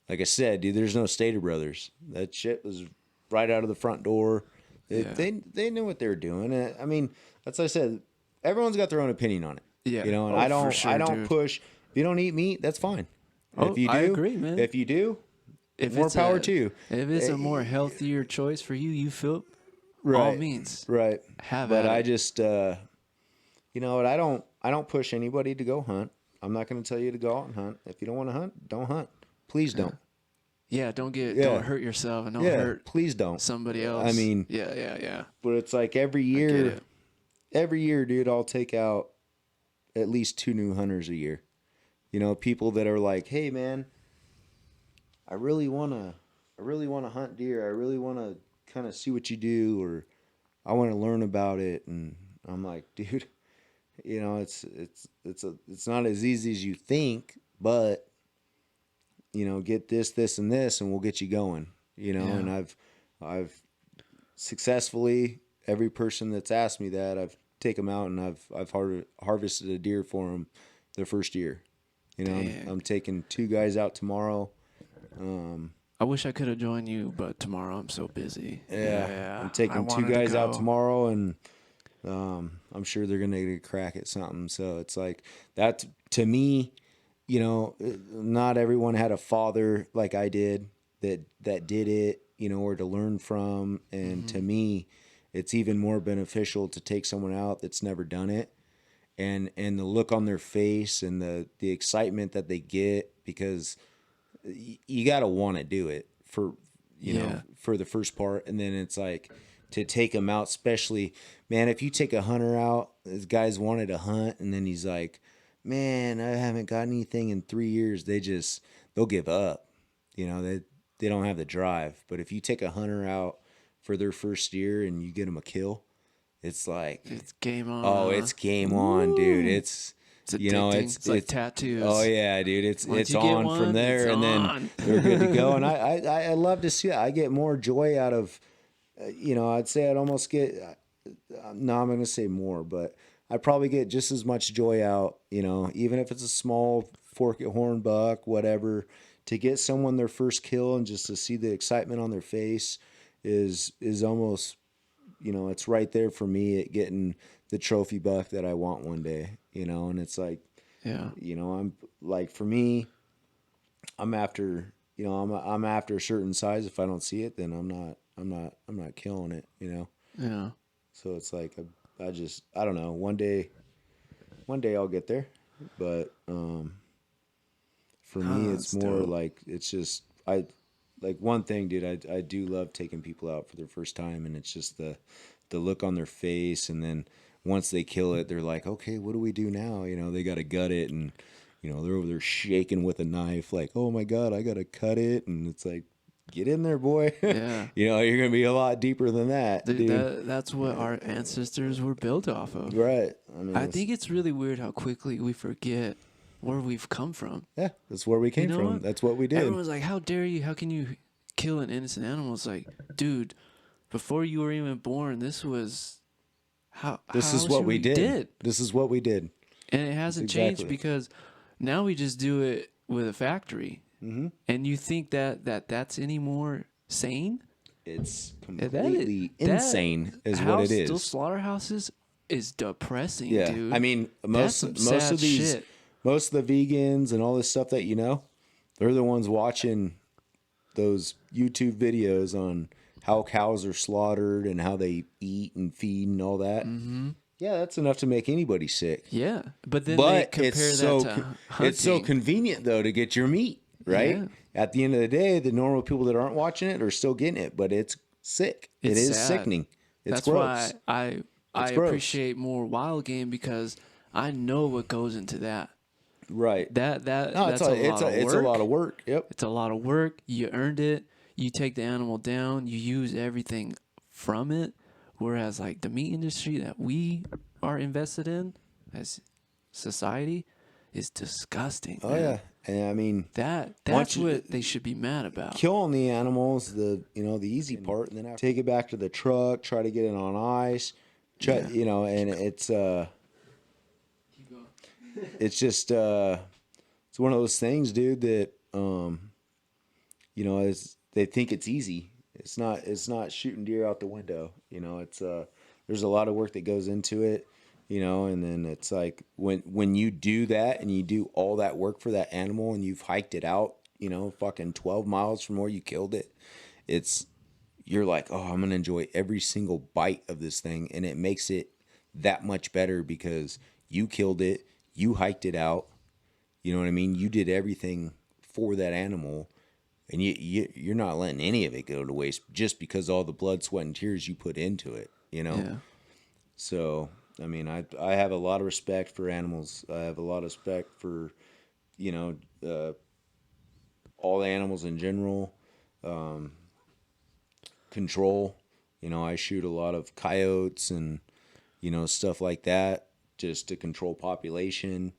Like I said, dude, there's no Stater Brothers. That shit was right out of the front door. They knew what they were doing. I mean, that's what I said. Everyone's got their own opinion on it. Yeah. You know, and I don't push. If you don't eat meat, that's fine. Oh, If you do, I agree, man. If you do, If more it's power to you. If it's a more healthier choice for you, you feel all Right. means. Right. Have But at I it. just, you know what? I don't push anybody to go hunt. I'm not going to tell you to go out and hunt. If you don't want to hunt, don't hunt. Please don't. Yeah, don't Yeah. hurt yourself and don't Yeah, hurt please don't. somebody else. I mean, yeah. but it's like every Get year, it. dude, I'll take out at least 2 new hunters a year. You know, people that are like, "Hey, man, I really want to hunt deer. I really want to kind of see what you do, or I want to learn about it." And I'm like, dude, you know, it's not as easy as you think, but you know, get this, and this, and we'll get you going. You know, Yeah. and I've successfully, every person that's asked me that, I've taken them out and I've harvested a deer for them their first year. You know, I'm taking 2 guys out tomorrow. I wish I could have joined you, but tomorrow I'm so busy. Yeah, I'm I taking 2 wanted to guys out go. tomorrow, and I'm sure they're gonna get a crack at something. So it's like that to me. You know, not everyone had a father like I did that did it. You know, or to learn from. And to me, it's even more beneficial to take someone out that's never done it, and the look on their face and the excitement that they get, because you got to want to do it for, you know, for the first part. And then it's like to take them out, especially, man, if you take a hunter out, this guy's wanted to hunt, and then he's like, man, I haven't got anything in 3 years. They'll give up. You know, they don't have the drive. But if you take a hunter out for their first year and you get them a kill, it's like, It's game on. oh, it's game on, dude. It's you know, addicting. it's It's like tattoos. Oh yeah, dude. It's Once you get on one, from there, it's and on. then they're good to go. And I love to see it. I get more joy out of, you know, I'd say I'd almost get no, I'm gonna say more, but I probably get just as much joy out, even if it's a small fork at horn buck, whatever, to get someone their first kill and just to see the excitement on their face is almost, it's right there for me at getting the trophy buck that I want one day, and it's like, Yeah. I'm like, for me, I'm after, I'm after a certain size. If I don't see it, then I'm not killing it, Yeah. So it's like, I don't know. One day I'll get there, but for me, it's That's more dope. like it's just like one thing, dude. I do love taking people out for their first time, and it's just the look on their face, and then once they kill it, they're like, okay, what do we do now? They got to gut it, and they're over there shaking with a knife, like, oh my god, I got to cut it, and it's like, get in there, boy. Yeah. You're gonna be a lot deeper than that, Dude, dude. that's what our ancestors were built off of. Right. I mean, I think it's really weird how quickly we forget where we've come from. yeah, that's where we came know from. what? That's what we did. Everyone's like, how dare you? How can you kill an innocent animal? It's like, dude, before you were even born, this was This is what we did. This is what we did. And it hasn't changed because now we just do it with a factory. Mm-hmm. And you think that's any more sane? It's completely insane is what it is. Those slaughterhouses is depressing, Yeah. dude. I mean, most of the vegans and all this stuff that they're the ones watching those YouTube videos on how cows are slaughtered and how they eat and feed and all that. Mm-hmm. Yeah, that's enough to make anybody sick. Yeah, but then they compare it's that to hunting. It's so convenient though to get your meat, right? Yeah. At the end of the day, the normal people that aren't watching it are still getting it, but it's sick. It's it is sad. sickening. It's That's gross. why I gross. appreciate more wild game because I know what goes into that. Right. That's a lot of work. Yep. It's a lot of work. You earned it. You take the animal down. You use everything from it. Whereas like the meat industry that we are invested in as society is disgusting. Oh man. yeah. And I mean that's what they should be mad about. Killing the animals, the easy part, and then take it back to the truck, try to get it on ice, and it's just it's one of those things, dude, that is they think it's easy. It's not shooting deer out the window. It's there's a lot of work that goes into it, and then it's like when you do that and you do all that work for that animal and you've hiked it out, fucking 12 miles from where you killed it, you're like, oh, I'm going to enjoy every single bite of this thing. And it makes it that much better because you killed it, you hiked it out, you know what I mean? You did everything for that animal. And you're not letting any of it go to waste just because all the blood, sweat, and tears you put into it, Yeah. So, I mean, I have a lot of respect for animals. I have a lot of respect for, all the animals in general. Control. I shoot a lot of coyotes and, stuff like that just to control population.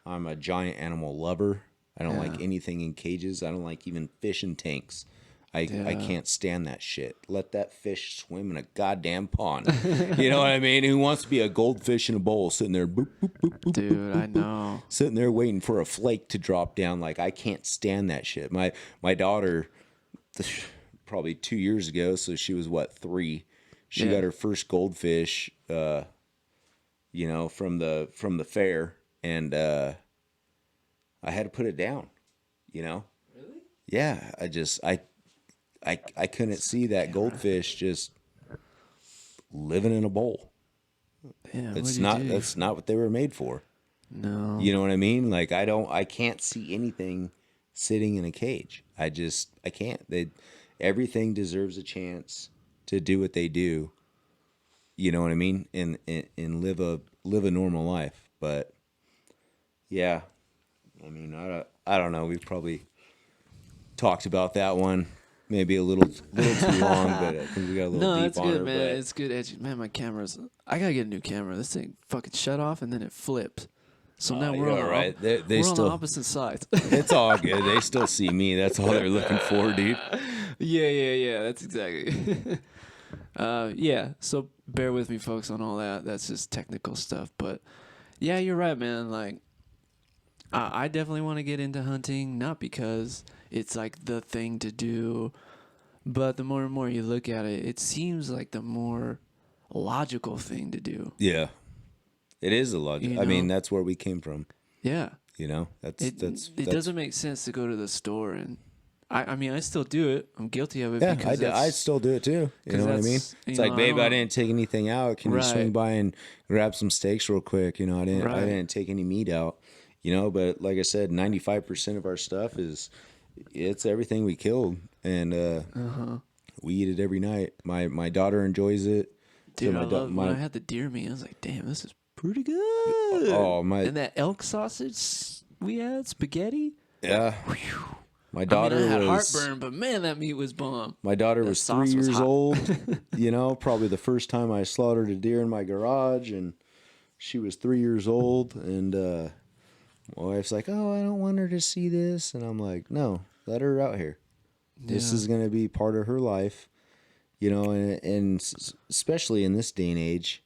I'm a giant animal lover. I don't like anything in cages. I don't like even fish in tanks. I can't stand that shit. Let that fish swim in a goddamn pond. You know what I mean? Who wants to be a goldfish in a bowl sitting there, boop, boop, boop, boop, Dude, boop, boop, I know. sitting there waiting for a flake to drop down? Like, I can't stand that shit. My daughter, probably 2 years ago, so she was 3. She got her first goldfish, from the fair, and I had to put it down, Really? Yeah, I couldn't see that goldfish just living in a bowl. Yeah, That's not what they were made for. No. You know what I mean? Like I can't see anything sitting in a cage. I can't. Everything deserves a chance to do what they do. You know what I mean? And live a normal life. But yeah. I mean, I don't know. We've probably talked about that one maybe a little too long, but I think we got a little deep it's on good, her. man. But It's good. Man, my camera's. I gotta get a new camera. This thing fucking shut off and then it flipped. So now we're on right. we're on the opposite sides. It's all good. They still see me. That's all they're looking for, dude. Yeah. That's exactly. Yeah, so bear with me, folks, on all that. That's just technical stuff. But yeah, you're right, man. Like, I definitely want to get into hunting, not because it's like the thing to do, but the more and more you look at it, it seems like the more logical thing to do. Yeah, it is a logic. You I mean, know? that's where we came from. Yeah. You know, It doesn't make sense to go to the store and I mean I still do it. I'm guilty of it yeah. because I still do it too. You know what I mean? It's like, babe, I didn't take anything out. Can you swing Right. by and grab some steaks real quick? You know, I Right. didn't take any meat out. You know, but like I said, 95% of our stuff it's everything we killed, and we eat it every night. My daughter enjoys it. Dude, So I love when I had the deer meat. I was like, damn, this is pretty good. Oh my! And that elk sausage we had, spaghetti. Yeah. Whew. My daughter I had was heartburn, but man, that meat was bomb. My daughter was 3 sauce was years hot. old. You know, probably the first time I slaughtered a deer in my garage, and she was 3 years old. And my wife's like, "Oh, I don't want her to see this," and I'm like, "No, let her out here. This is going to be part of her life." You know, and especially in this day and age,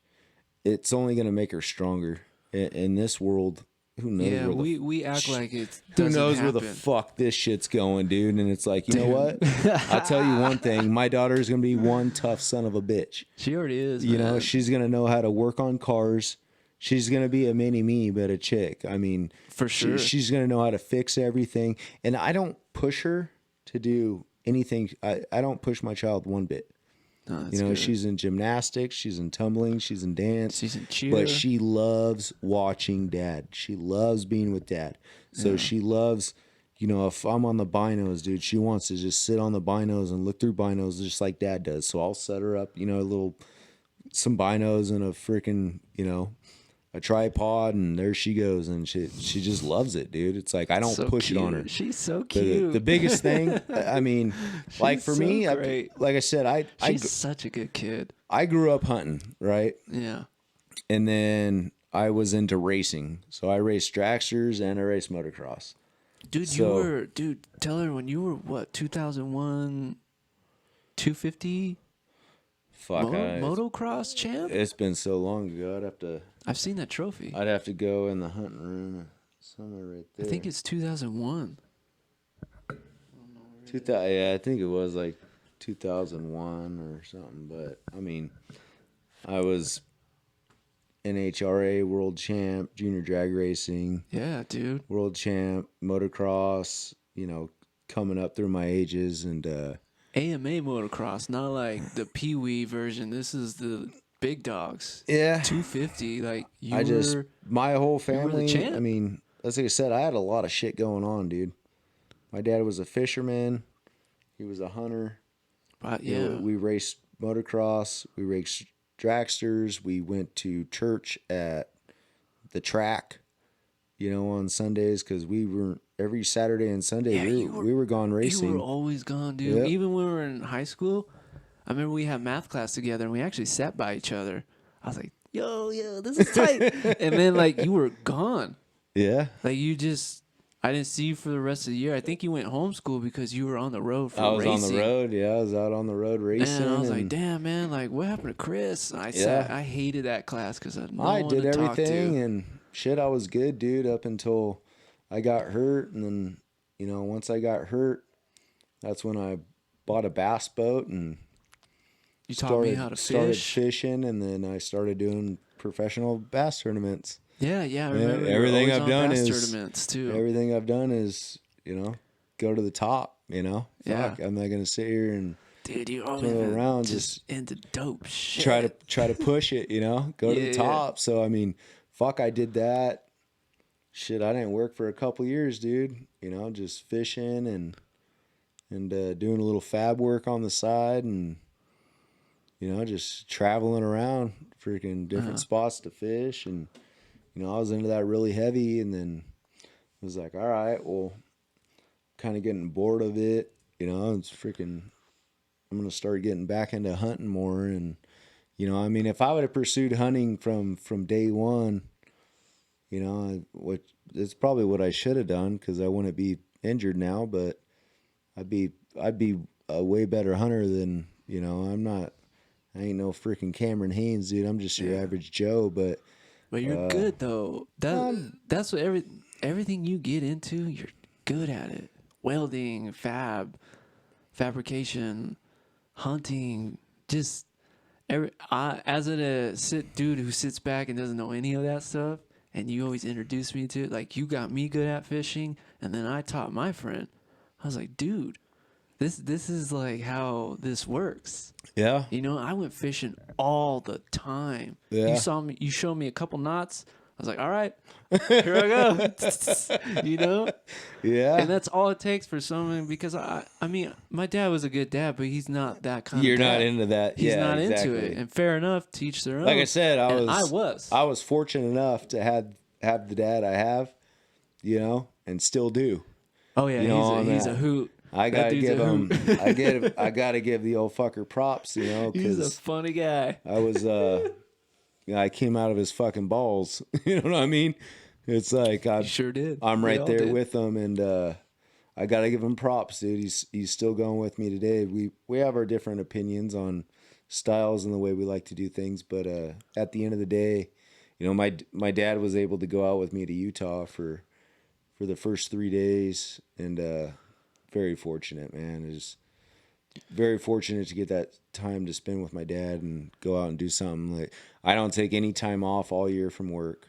it's only going to make her stronger. In this world, who knows? Yeah, where we act like it who doesn't knows happen. where the fuck this shit's going, dude? And it's like, you know what? I'll tell you one thing. My daughter's going to be one tough son of a bitch. She already is, You man. know, she's going to know how to work on cars. She's going to be a mini me, but a chick. I mean, For sure. She's going to know how to fix everything. And I don't push her to do anything. I don't push my child one bit. No, that's You know, good. she's in gymnastics, she's in tumbling, she's in dance. She's in cheer. But she loves watching dad. She loves being with dad. So she loves, you know, if I'm on the binos, dude, she wants to just sit on the binos and look through binos just like dad does. So I'll set her up, you know, some binos and a freaking, you know, a tripod, and there she goes, and she just loves it, dude. It's like I don't So push it on cute. her. She's so But cute. the biggest thing, I mean, like for so me, great. like I said, She's such a good kid. I grew up hunting, right? Yeah. And then I was into racing. So I raced dragsters and I raced motocross. Dude, tell her when you were what, 2001 250 Fuck, motocross champ? it's been so long ago. I've seen that trophy. I'd have to go in the hunting room somewhere right there. I think it's 2001. 2000, yeah, I think it was like 2001 or something. But I mean, I was NHRA world champ, junior drag racing. Yeah, dude. World champ, motocross. You know, coming up through my ages, and AMA motocross, not like the Pee Wee version. This is the big dogs. yeah, 250. Like my whole were the family. champ. I mean, as I said, I had a lot of shit going on, dude. My dad was a fisherman. He was a hunter. yeah. You know, we raced motocross. We raced dragsters. We went to church at the track, you know, on Sundays, because we were every Saturday and Sunday we were gone racing. You were always gone, dude. Yep. Even when we were in high school, I remember we had math class together and we actually sat by each other. I was like, yo, this is tight. And then like you were gone. Yeah. Like I didn't see you for the rest of the year. I think you went homeschool because you were on the road for I was racing. on the road. Yeah, I was out on the road racing. And I was like, damn, man, like what happened to Chris? And I hated that class because I did everything, to. and shit, I was good, dude, up until I got hurt. And then, you know, once I got hurt, that's when I bought a bass boat and You taught me how to started fish. fishing, and then I started doing professional bass tournaments. Yeah, I remember. Everything you were I've always done on bass is tournaments too. Everything I've done is, you know, go to the top. You know, Yeah. Fuck, I'm not gonna sit here and Dude, you always throw been around, just into dope shit. try to push it. You know, go to the Yeah. top. So I mean, fuck, I did that. Shit, I didn't work for a couple years, dude. You know, just fishing and doing a little fab work on the side, and you know, just traveling around, freaking different spots to fish. And you know, I was into that really heavy, and then I was like, all right, well, kind of getting bored of it. You know, it's freaking, I'm going to start getting back into hunting more. And, you know, I mean, if I would have pursued hunting from day one, you know, it's probably what I should have done, because I wouldn't be injured now, but I'd be a way better hunter than, you know, I'm not I ain't no freaking Cameron Haynes, dude. I'm just your average Joe, but you're good though. That's what everything you get into, you're good at it. Welding, fabrication, hunting, just as a dude who sits back and doesn't know any of that stuff, and you always introduce me to it. Like, you got me good at fishing, and then I taught my friend. I was like, dude, this is like how this works. yeah, You know, I went fishing all the time. Yeah. You showed me a couple knots. I was like, all right, here I go. You know? yeah. And that's all it takes for someone, because I mean, my dad was a good dad, but he's not that kind You're of dad. not into that. He's Yeah, not exactly. into it. And fair enough, teach their own. Like I said, I was fortunate enough to have the dad I have, you know, and still do. Oh yeah, You know, he's a hoot. I gotta give him. I gotta give the old fucker props, you know, He's a because funny guy. I was I came out of his fucking balls. You know what I mean? It's like You sure did. I'm We right all there did. with him, and I gotta give him props, dude. He's still going with me today. We have our different opinions on styles and the way we like to do things, but at the end of the day, you know, my dad was able to go out with me to Utah for the first 3 days, and very fortunate, man. Is very fortunate to get that time to spend with my dad and go out and do something. Like, I don't take any time off all year from work.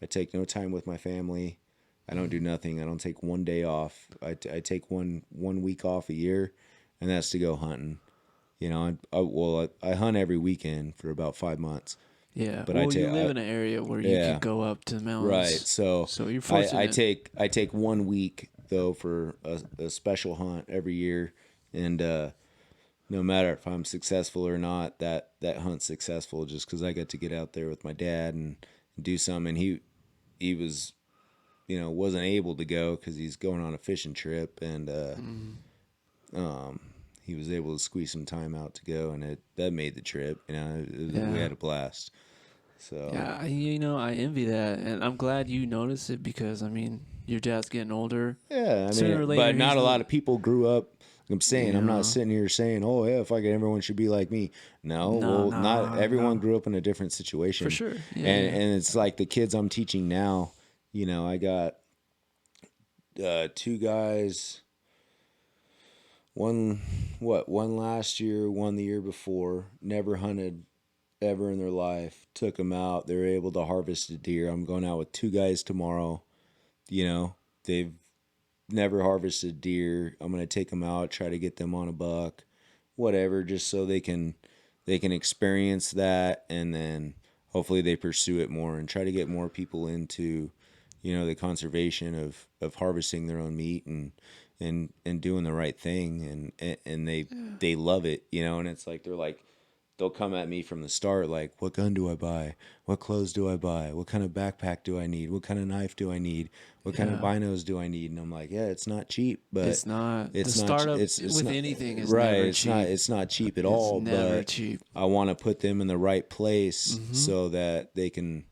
I take no time with my family. I don't do nothing. I don't take one day off. I take one week off a year, and that's to go hunting. You know, I hunt every weekend for about 5 months. Yeah, But well, you live in an area where you can go up to the mountains. Right. So you're fortunate. I take 1 week though for a special hunt every year, and no matter if I'm successful or not, that hunt's successful just because I get to get out there with my dad and do something. And he was, you know, wasn't able to go because he's going on a fishing trip, and he was able to squeeze some time out to go, and that made the trip. You know, we had a blast. So yeah, you know, I envy that, and I'm glad you noticed it, because I mean, your dad's getting older. yeah, I Sooner or mean, later, but not a lot of people grew up. I'm saying, I'm Yeah. not sitting here saying, oh yeah, if I could, everyone should be like me. No, not everyone grew up in a different situation. For sure. Yeah, and it's like the kids I'm teaching now. You know, I got 2 guys. One last year, one the year before. Never hunted ever in their life. Took them out. They were able to harvest a deer. I'm going out with 2 guys tomorrow. You know, they've never harvested deer. I'm going to take them out, try to get them on a buck, whatever, just so they can experience that, and then hopefully they pursue it more and try to get more people into, you know, the conservation of harvesting their own meat and doing the right thing, and they love it, you know. And it's like they'll come at me from the start like, what gun do I buy? What clothes do I buy? What kind of backpack do I need? What kind of knife do I need? What kind of binos do I need? And I'm like, yeah, it's not cheap, but it's not. It's the not. startup It's with not, anything is right. never It's cheap. It's not cheap at all. It's never but cheap. I want to put them in the right place so that they can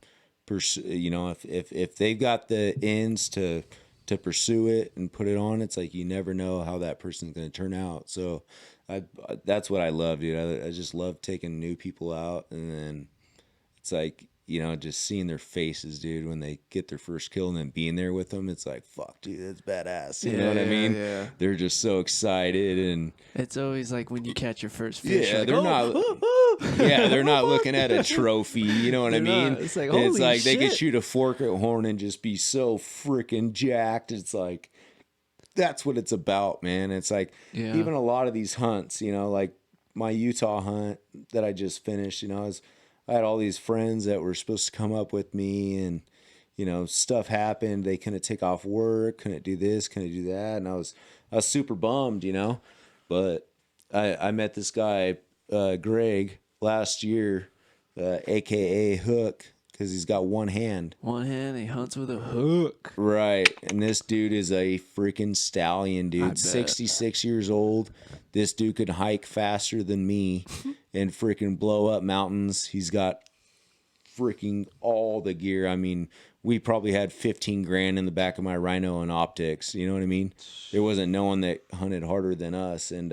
pursue. You know, if they've got the ends to pursue it and put it on, it's like you never know how that person's going to turn out. So that's what I love, dude. I just love taking new people out, and then it's like, you know, just seeing their faces, dude, when they get their first kill, and then being there with them. It's like, fuck, dude, that's badass. You know what I mean? Yeah. They're just so excited, and It's always like when you catch your first fish. yeah, like, they're not. Yeah, they're not looking at a trophy. You know what I They're mean? not. It's like, holy they shit. could shoot a fork at horn and just be so freaking jacked. It's like, that's what it's about, man. It's like, even a lot of these hunts, you know, like my Utah hunt that I just finished, you know, I had all these friends that were supposed to come up with me, and, you know, stuff happened. They couldn't take off work, couldn't do this, couldn't do that. And I was super bummed, you know, but I met this guy, Greg, last year, AKA Hook, because he's got one hand. One hand, he hunts with a hook. Right. And this dude is a freaking stallion, I dude. bet. 66 years old. This dude could hike faster than me and freaking blow up mountains. He's got freaking all the gear. I mean, we probably had 15 grand in the back of my Rhino and optics. You know what I mean? There wasn't no one that hunted harder than us. And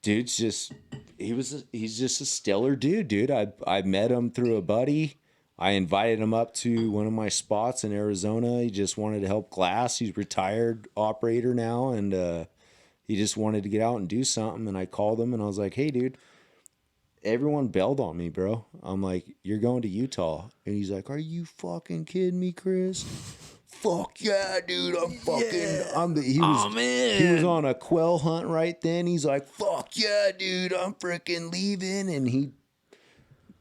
Dude's just he's just a stellar dude. I met him through a buddy. I invited him up to one of my spots in Arizona. He just wanted to help glass. He's retired operator now, and he just wanted to get out and do something. And I called him and I was like, "Hey, dude, everyone bailed on me, bro." I'm like, "You're going to Utah," and he's like, "Are you fucking kidding me, Chris?" Fuck yeah, dude! I'm fucking. Yeah. He was on a quail hunt right then. He's like, "Fuck yeah, dude! I'm freaking leaving," and he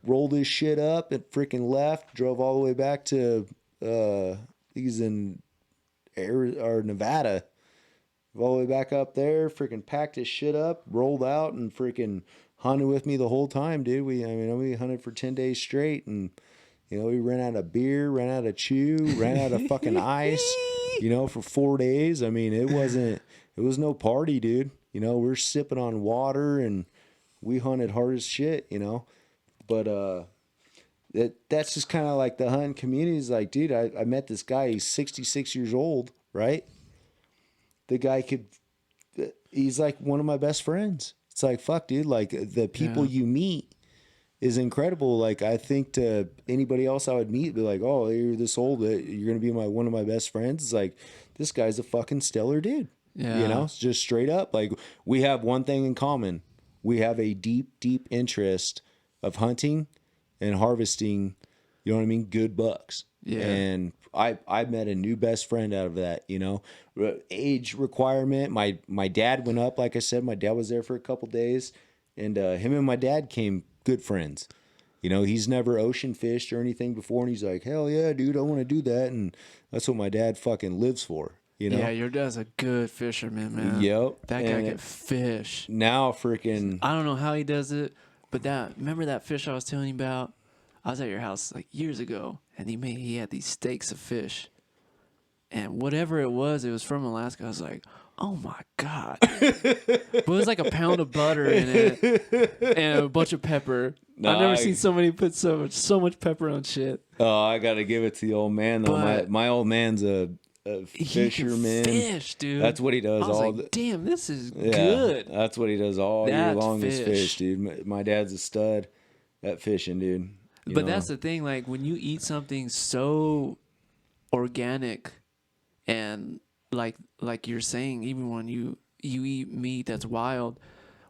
rolled his shit up and freaking left. Drove all the way back to he's in Nevada. All the way back up there. Freaking packed his shit up, rolled out, and freaking hunted with me the whole time, dude. We hunted for 10 days straight, and we ran out of beer, ran out of chew, ran out of fucking ice, for 4 days. I mean, it was no party, dude. We're sipping on water and we hunted hard as shit, But that's just kind of like the hunting community is like, dude, I met this guy, he's 66 years old, right? The guy he's like one of my best friends. It's like, fuck, dude, like the people you meet is incredible. Like, I think to anybody else I would meet, be like, "Oh, you're this old, you're gonna be one of my best friends." It's like, this guy's a fucking stellar dude. Yeah, It's just straight up. Like, we have one thing in common. We have a deep interest of hunting and harvesting. You know what I mean? Good bucks. Yeah. And I met a new best friend out of that. Age requirement. My dad went up. Like I said, my dad was there for a couple days, and him and my dad became good friends. He's never ocean fished or anything before, and he's like, "Hell yeah, dude, I want to do that." And that's what my dad fucking lives for. Yeah, your dad's a good fisherman, man. Yep. That guy can fish. Now freaking I don't know how he does it, but remember that fish I was telling you about? I was at your house like years ago, and he had these steaks of fish. And whatever it was from Alaska. I was like, "Oh my God." But it was like a pound of butter in it and a bunch of pepper. No, I've never seen somebody put so much pepper on shit. Oh, I gotta give it to the old man though. My old man's a fisherman. He can fish, dude. That's what he does. I was damn, this is good. That's what he does all year long is fish, dude. My dad's a stud at fishing, dude. But that's the thing, like when you eat something so organic and like you're saying, even when you eat meat that's wild,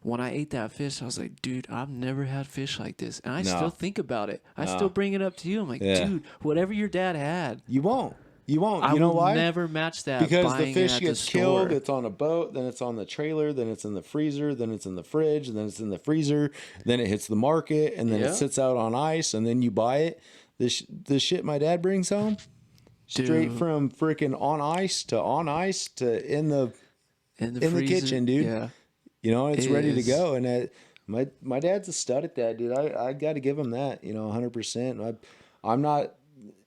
when I ate that fish, I was like, dude, I've never had fish like this. And I still think about it. I still bring it up to you. I'm like, dude, whatever your dad had. You won't. I know why? will never match that. Because the fish gets killed, store. it's on a boat, then it's on the trailer, then it's in the freezer, then it's in the fridge, then it's in the freezer, then it hits the market, and then it sits out on ice, and then you buy it. The shit my dad brings home, straight from freaking on ice to in the kitchen, dude. Yeah. It's ready to go. And my dad's a stud at that, dude. I got to give him that, 100%. I'm not,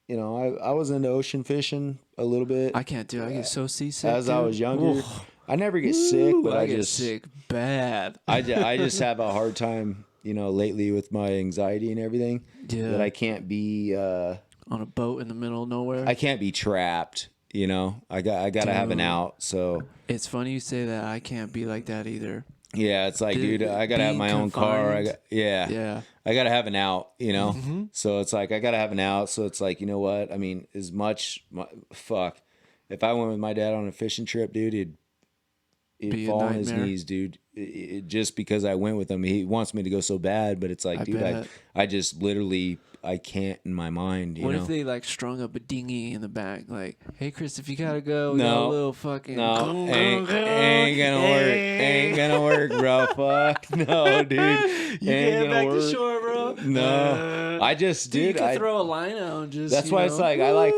I was into ocean fishing a little bit. I can't do it. I get so seasick. As I was younger. I never get sick, but I get just sick bad. I just have a hard time, lately with my anxiety and everything. Yeah. That I can't be on a boat in the middle of nowhere. I can't be trapped. I got to have an out. So it's funny you say that. I can't be like that either. Yeah, it's like, dude, I got to have my own car. I got to have an out, Mm-hmm. So it's like, I got to have an out. So it's like, you know what? I mean, fuck. If I went with my dad on a fishing trip, dude, he'd fall on his knees, dude. Just because I went with him. He wants me to go so bad, but it's like, I just literally, I can't in my mind, What if they like strung up a dinghy in the back? Like, "Hey, Chris, if you gotta go, we got a No. little fucking Ain't gonna work. Ain't gonna work, bro. Fuck. No, dude. You can't back to shore, bro. No. I just, dude, you could throw a line out and just. That's why it's like, I like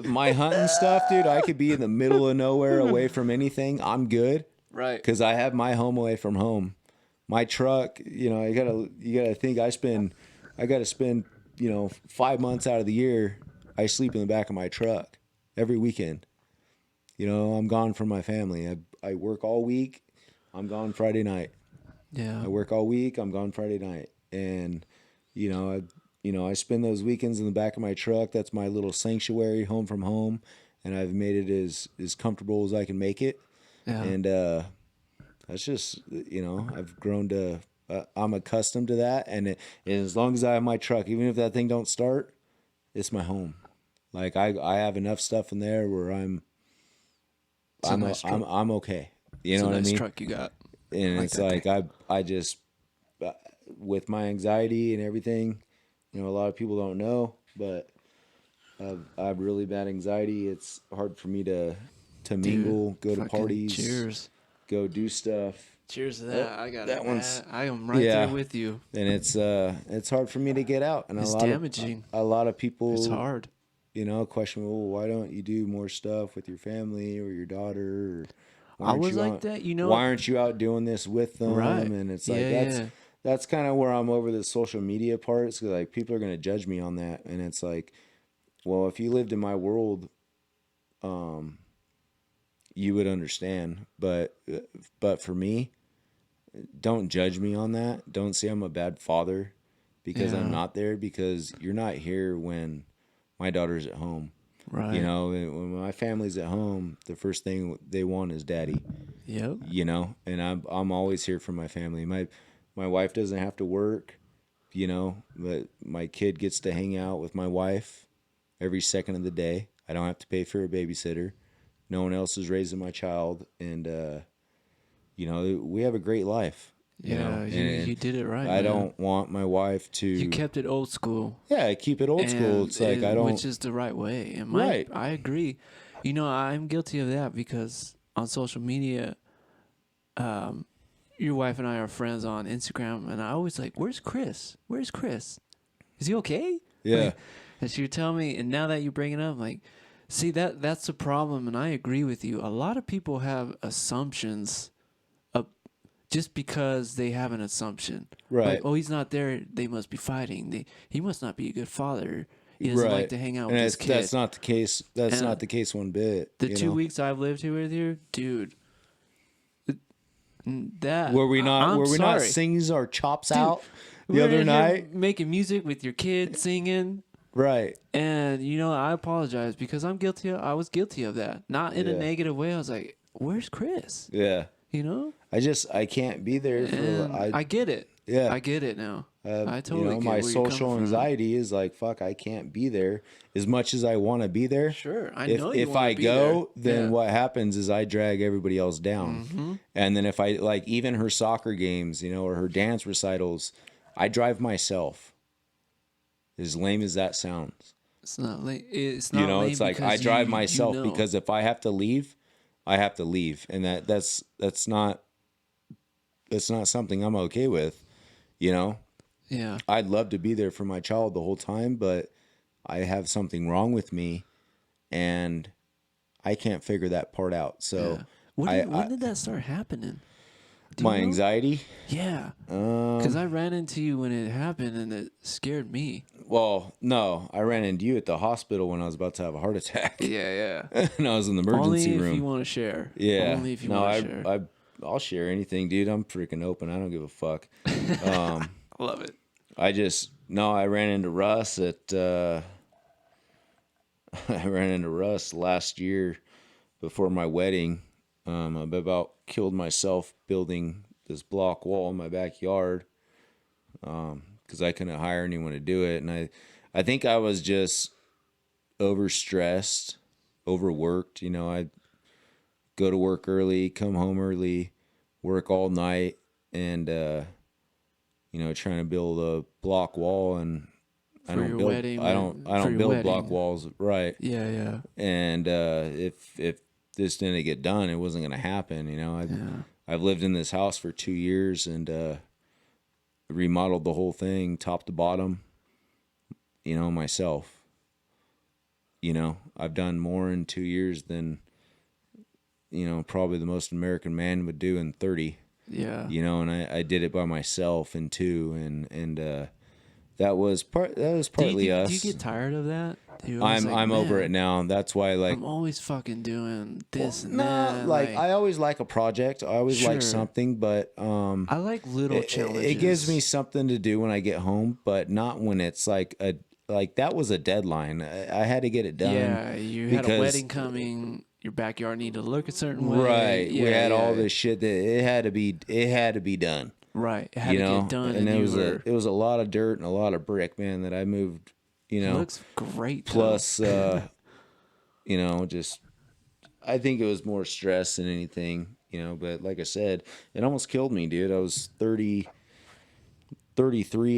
my hunting stuff, dude. I could be in the middle of nowhere away from anything. I'm good. Right. Because I have my home away from home. My truck, you gotta think I gotta spend 5 months out of the year, I sleep in the back of my truck every weekend. I'm gone from my family. I work all week. I'm gone Friday night. Yeah. I work all week. I'm gone Friday night. And, I spend those weekends in the back of my truck. That's my little sanctuary, home from home. And I've made it as comfortable as I can make it. Yeah. And, That's just, I've grown to, I'm accustomed to that. And as long as I have my truck, even if that thing don't start, it's my home. Like I have enough stuff in there where I'm okay. You know what I mean? Truck you got. And it's like, I just, with my anxiety and everything, a lot of people don't know, but I have really bad anxiety. It's hard for me to mingle, go to parties, cheers, go do stuff. Cheers to that. I got that one's. I am right there with you. And it's hard for me to get out, and it's damaging. A lot of people. It's hard. Question, well, why don't you do more stuff with your family or your daughter? Or I was like that, Why aren't you out doing this with them? Right. And it's like that's kind of where I'm over the social media part. It's like people are going to judge me on that, and it's like, well, if you lived in my world, you would understand. But for me, don't judge me on that. Don't say I'm a bad father because I'm not there, because you're not here when my daughter's at home. Right. When my family's at home, the first thing they want is daddy. Yep. And I'm always here for my family. My wife doesn't have to work, but my kid gets to hang out with my wife every second of the day. I don't have to pay for a babysitter. No one else is raising my child, and we have a great life. You did it right. I don't want my wife to. You kept it old school. Yeah, I keep it old school. It's like I don't. Which is the right way. And right. I agree. I'm guilty of that because on social media, your wife and I are friends on Instagram, and I always like, "Where's Chris? Where's Chris? Is he okay?" Yeah. And she would tell me, and now that you bring it up, I'm like, see, that's the problem, and I agree with you. A lot of people have assumptions just because they have an assumption. Right. Like, oh, he's not there, they must be fighting. He must not be a good father. He doesn't like to hang out with his kid. That's not the case. That's not the case one bit. The 2 weeks I've lived here with you, dude, were we not singing our chops out the other night? Making music with your kids, singing. Right. And, I apologize because I was guilty of that. Not in a negative way. I was like, where's Chris? Yeah. I can't be there I get it. Yeah. I get it now. I totally get my where social anxiety is like, fuck, I can't be there as much as I want to be there. Sure. I know if I go, then what happens is I drag everybody else down. Mm-hmm. And then if I like even her soccer games, or her dance recitals, I drive myself. As lame as that sounds. It's not lame. It's not lame. It's like I drive myself because if I have to leave, I have to leave. And that's not something I'm okay with, Yeah. I'd love to be there for my child the whole time, but I have something wrong with me and I can't figure that part out. So when did that start happening? My anxiety? Yeah. Because I ran into you when it happened and it scared me. Well, no. I ran into you at the hospital when I was about to have a heart attack. Yeah. And I was in the emergency room. Only if you want to share. Yeah. Only if you want to share. I'll share anything, dude. I'm freaking open. I don't give a fuck. Love it. I ran into Russ I ran into Russ last year before my wedding. I about killed myself building this block wall in my backyard because I couldn't hire anyone to do it. And I think I was just overstressed, overworked. I'd go to work early, come home early, work all night, and, trying to build a block wall. And I don't build block walls. Right. Yeah. And if this didn't get done, it wasn't going to happen. I've lived in this house for 2 years and remodeled the whole thing top to bottom, myself. I've done more in 2 years than, probably the most American man would do in 30. Yeah. And I did it by myself in 2 and that was partly us. Do you get tired of that? I'm over it now. That's why I'm always fucking doing this and that. I always like a project. I always like something, but I like little challenges. It gives me something to do when I get home, but not when it's like that was a deadline. I had to get it done. Yeah, you had a wedding coming. your backyard needed to look a certain way. Right. Yeah, we had all yeah. this shit that it had to be done. Right. It had You to know, get done, and and it was a lot of dirt and a lot of brick, man, that I moved. You know, looks great. plus, you know, just I think it was more stress than anything. You know, but like I said, it almost killed me, dude. I was 33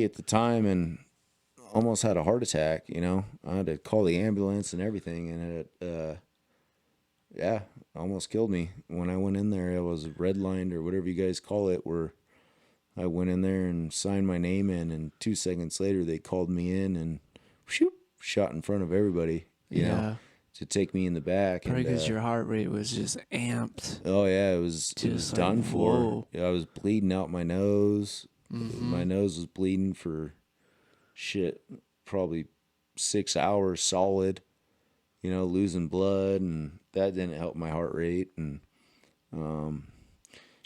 at the time, and almost had a heart attack. You know, I had to call the ambulance and everything, and it, yeah, almost killed me. When I went in there, I was redlined or whatever you guys call it, where I went in there and signed my name in, and 2 seconds later they called me in and whoop, shot in front of everybody. You know, to take me in the back. Probably because your heart rate was just amped. Oh yeah, it was like, done for. Whoa. Yeah, I was bleeding out my nose. Mm-hmm. My nose was bleeding for shit, probably 6 hours solid. You know, losing blood, and that didn't help my heart rate. And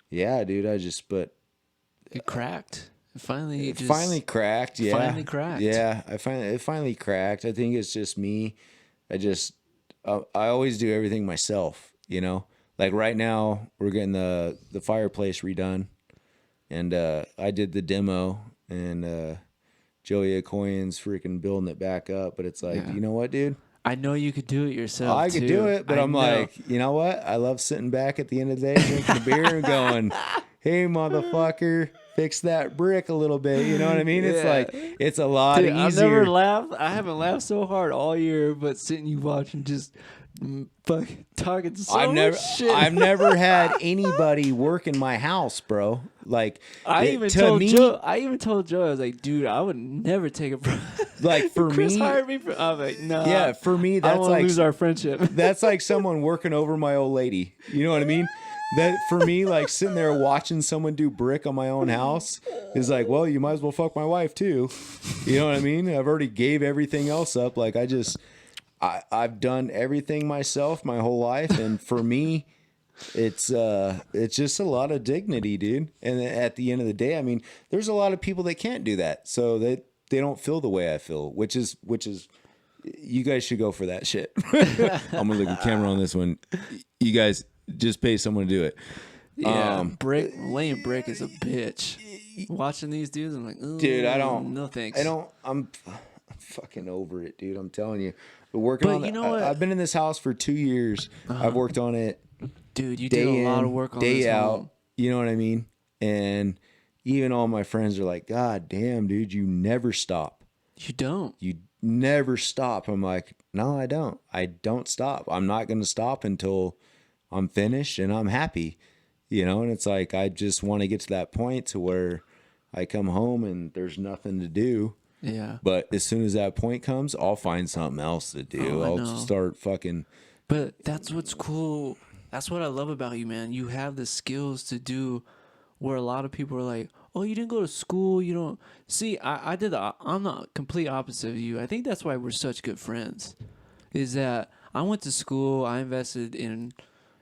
yeah, dude, It cracked. It finally cracked. Yeah, finally cracked. Yeah, it finally cracked. I think it's just me. I always do everything myself. You know, like right now we're getting the fireplace redone, and I did the demo, and Joey Okoyen's freaking building it back up. But it's like, you know what, dude? I know you could do it yourself. I could do it, but I'm like, you know what? I love sitting back at the end of the day, drinking a beer and going, hey, motherfucker, fix that brick a little bit. You know what I mean? It's like, it's a lot easier. I've never laughed. I haven't laughed so hard all year, but sitting you watching just fucking talking so much shit. I've never had anybody work in my house, bro. Like, I even told Joe, I was like, dude, I would never take a like for Chris me. hired me for. I'm like, no. Yeah, for me, that's like lose our friendship. That's like someone working over my old lady. You know what I mean? That for me, like sitting there watching someone do brick on my own house is like, well, you might as well fuck my wife too. You know what I mean? I've already gave everything else up. Like I've done everything myself my whole life, and for me, it's just a lot of dignity, dude. And at the end of the day, I mean, there's a lot of people that can't do that, so they don't feel the way I feel, which is you guys should go for that shit. I'm gonna look at camera on this one. You guys just pay someone to do it. Yeah, laying brick is a bitch. Watching these dudes, I'm like, dude, I don't. No thanks. I'm fucking over it, dude. I'm telling you. But working on it. I've been in this house for 2 years. I've worked on it. Dude, you did a lot of work on this day out. home. You know what I mean? And even all my friends are like, God damn, dude, you never stop. You don't. You never stop. I'm like, no, I don't. I don't stop. I'm not going to stop until I'm finished and I'm happy. You know, and it's like, I just want to get to that point to where I come home and there's nothing to do. Yeah. But as soon as that point comes, I'll find something else to do. I'll start fucking. But that's what's cool. That's what I love about you, man. You have the skills to do where a lot of people are like, oh, you didn't go to school. You don't see. I'm the complete opposite of you. I think that's why we're such good friends. Is that I went to school. I invested in,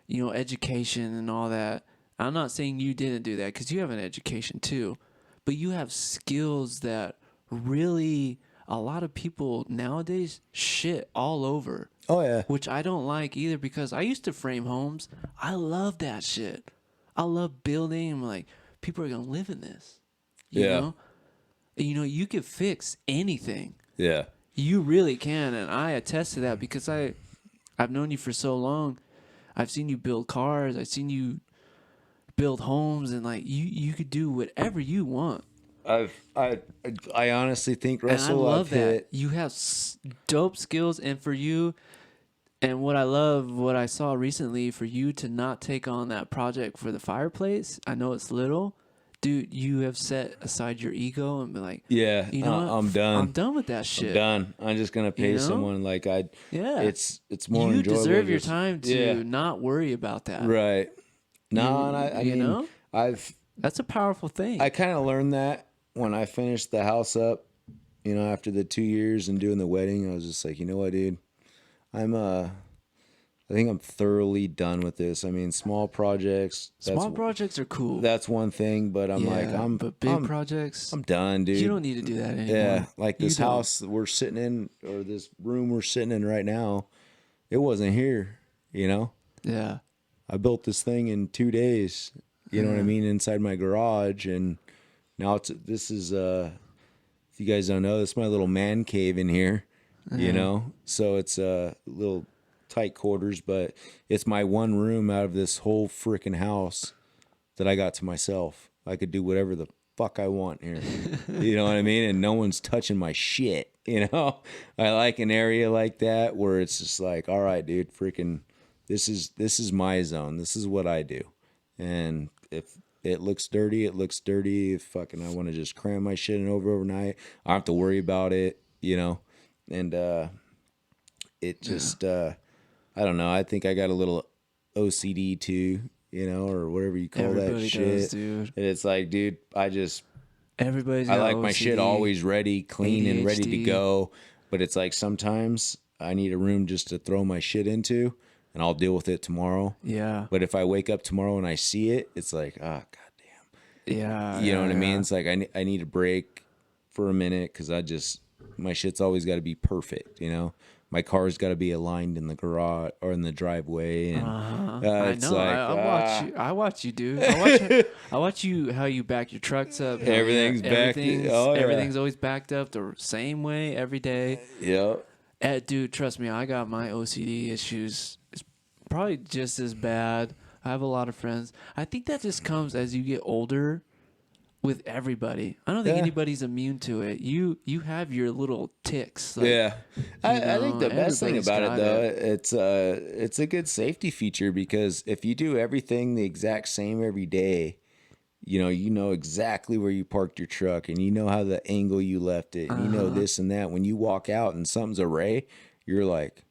education and all that. I'm not saying you didn't do that because you have an education too, but you have skills that really a lot of people nowadays shit all over. Oh yeah. Which I don't like either, because I used to frame homes. I love that shit. I love building. I'm like, people are gonna live in this. You know? You can fix anything. Yeah. You really can, and I attest to that because I've known you for so long. I've seen you build cars. I've seen you build homes, and like you could do whatever you want. I honestly think, Russell, and I love that you have dope skills, and for you, and what I saw recently, for you to not take on that project for the fireplace. I know it's little, dude. You have set aside your ego and be like, yeah, you know, I'm done. I'm done with that shit. I'm done. I'm just gonna pay someone like I. Yeah, it's more you enjoyable. deserve your time to not worry about that. Right. No, and I mean, that's a powerful thing. I kind of learned that when I finished the house up, after the 2 years and doing the wedding. I was just like, you know what, dude, I think I'm thoroughly done with this. I mean, small projects. Small projects are cool. That's one thing, but but big projects, I'm done, dude. You don't need to do that anymore. Yeah, like this house we're sitting in, or this room we're sitting in right now, it wasn't here, Yeah. I built this thing in 2 days. You know what I mean? Inside my garage, and now this is if you guys don't know, this is my little man cave in here. You know, so it's little tight quarters, but it's my one room out of this whole freaking house that I got to myself. I could do whatever the fuck I want here. You know what I mean? And no one's touching my shit. You know, I like an area like that where it's just like, all right, dude, freaking, this is my zone. This is what I do. And if it looks dirty, it looks dirty. If fucking I want to just cram my shit in overnight, I don't have to worry about it, you know? And it just, I don't know. I think I got a little OCD too, you know, or whatever you call Everybody that shit. does, dude. And it's like, dude, I Everybody's like my shit always ready, clean, and ready to ADHD. go. But it's like sometimes I need a room just to throw my shit into, and I'll deal with it tomorrow. Yeah. But if I wake up tomorrow and I see it, it's like, ah, goddamn. Yeah. You know what I mean? It's like I need a break for a minute because my shit's always got to be perfect, you know? My car's got to be aligned in the garage or in the driveway. And I know. like, I watch you, dude. I watch you how you back your trucks up. Hell Everything's yeah. backed- oh, yeah. Everything's always backed up the same way every day. yeah. Dude, trust me, I got my OCD issues. It's probably just as bad. I have a lot of friends. I think that just comes as you get older with everybody. I don't think anybody's immune to it. You have your little ticks. Like, Yeah, I think the best thing everybody's about it got though, it's a good safety feature because if you do everything the exact same every day, you know exactly where you parked your truck and you know how the angle you left it, and you know this and that. When you walk out and something's array, you're like,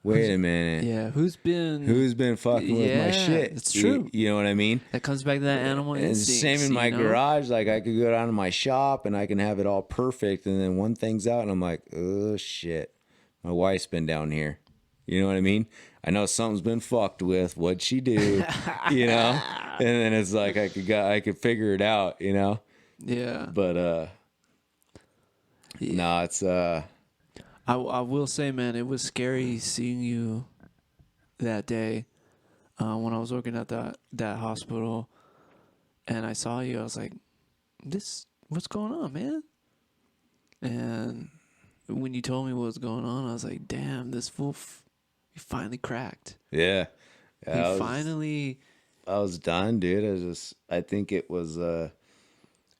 wait a minute. Yeah, who's been fucking with my shit? It's true. You know what I mean? That comes back to that animal And instinct. same in my garage. Like I could go down to my shop and I can have it all perfect, and then one thing's out, and I'm like, oh shit, my wife's been down here. You know what I mean? I know something's been fucked with. What'd she do? You know? And then it's like I could figure it out. You know? Yeah. But no, it's I will say, man, it was scary seeing you that day when I was working at that hospital, and I saw you. I was like, what's going on, man? And when you told me what was going on, I was like, damn, this fool, he finally cracked. yeah. He finally. I was done, dude. I think it was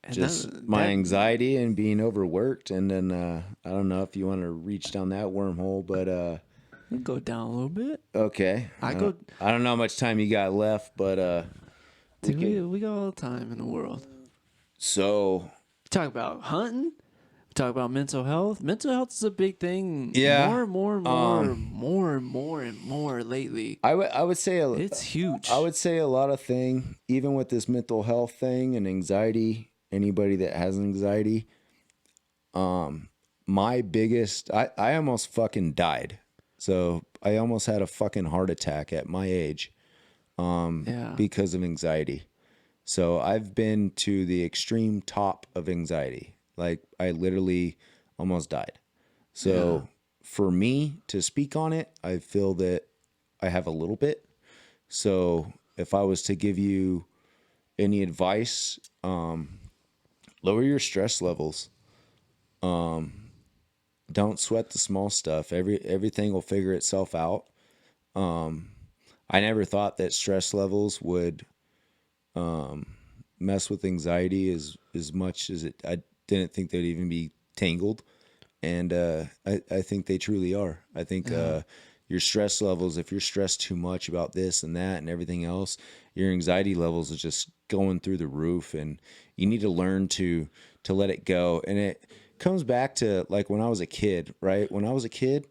just that- my that- anxiety and being overworked, and then I don't know if you want to reach down that wormhole, but We go down a little bit. okay. I don't know how much time you got left, but Dude, we got all the time in the world. so Talk about hunting. Talk about mental health. Mental health is a big thing. Yeah. More and more lately. I would say It's huge. I would say a lot of thing, even with this mental health thing and anxiety. Anybody that has anxiety, my biggest, I almost fucking died. So I almost had a fucking heart attack at my age, because of anxiety. So I've been to the extreme top of anxiety. Like I literally almost died. So for me to speak on it, I feel that I have a little bit. So if I was to give you any advice, lower your stress levels. Don't sweat the small stuff. Everything will figure itself out. I never thought that stress levels would mess with anxiety as much as it. I didn't think they'd even be tangled, and I think they truly are. I think your stress levels, if you're stressed too much about this and that and everything else, your anxiety levels are just going through the roof, and you need to learn to let it go. And it comes back to like when I was a kid, right? When I was a kid,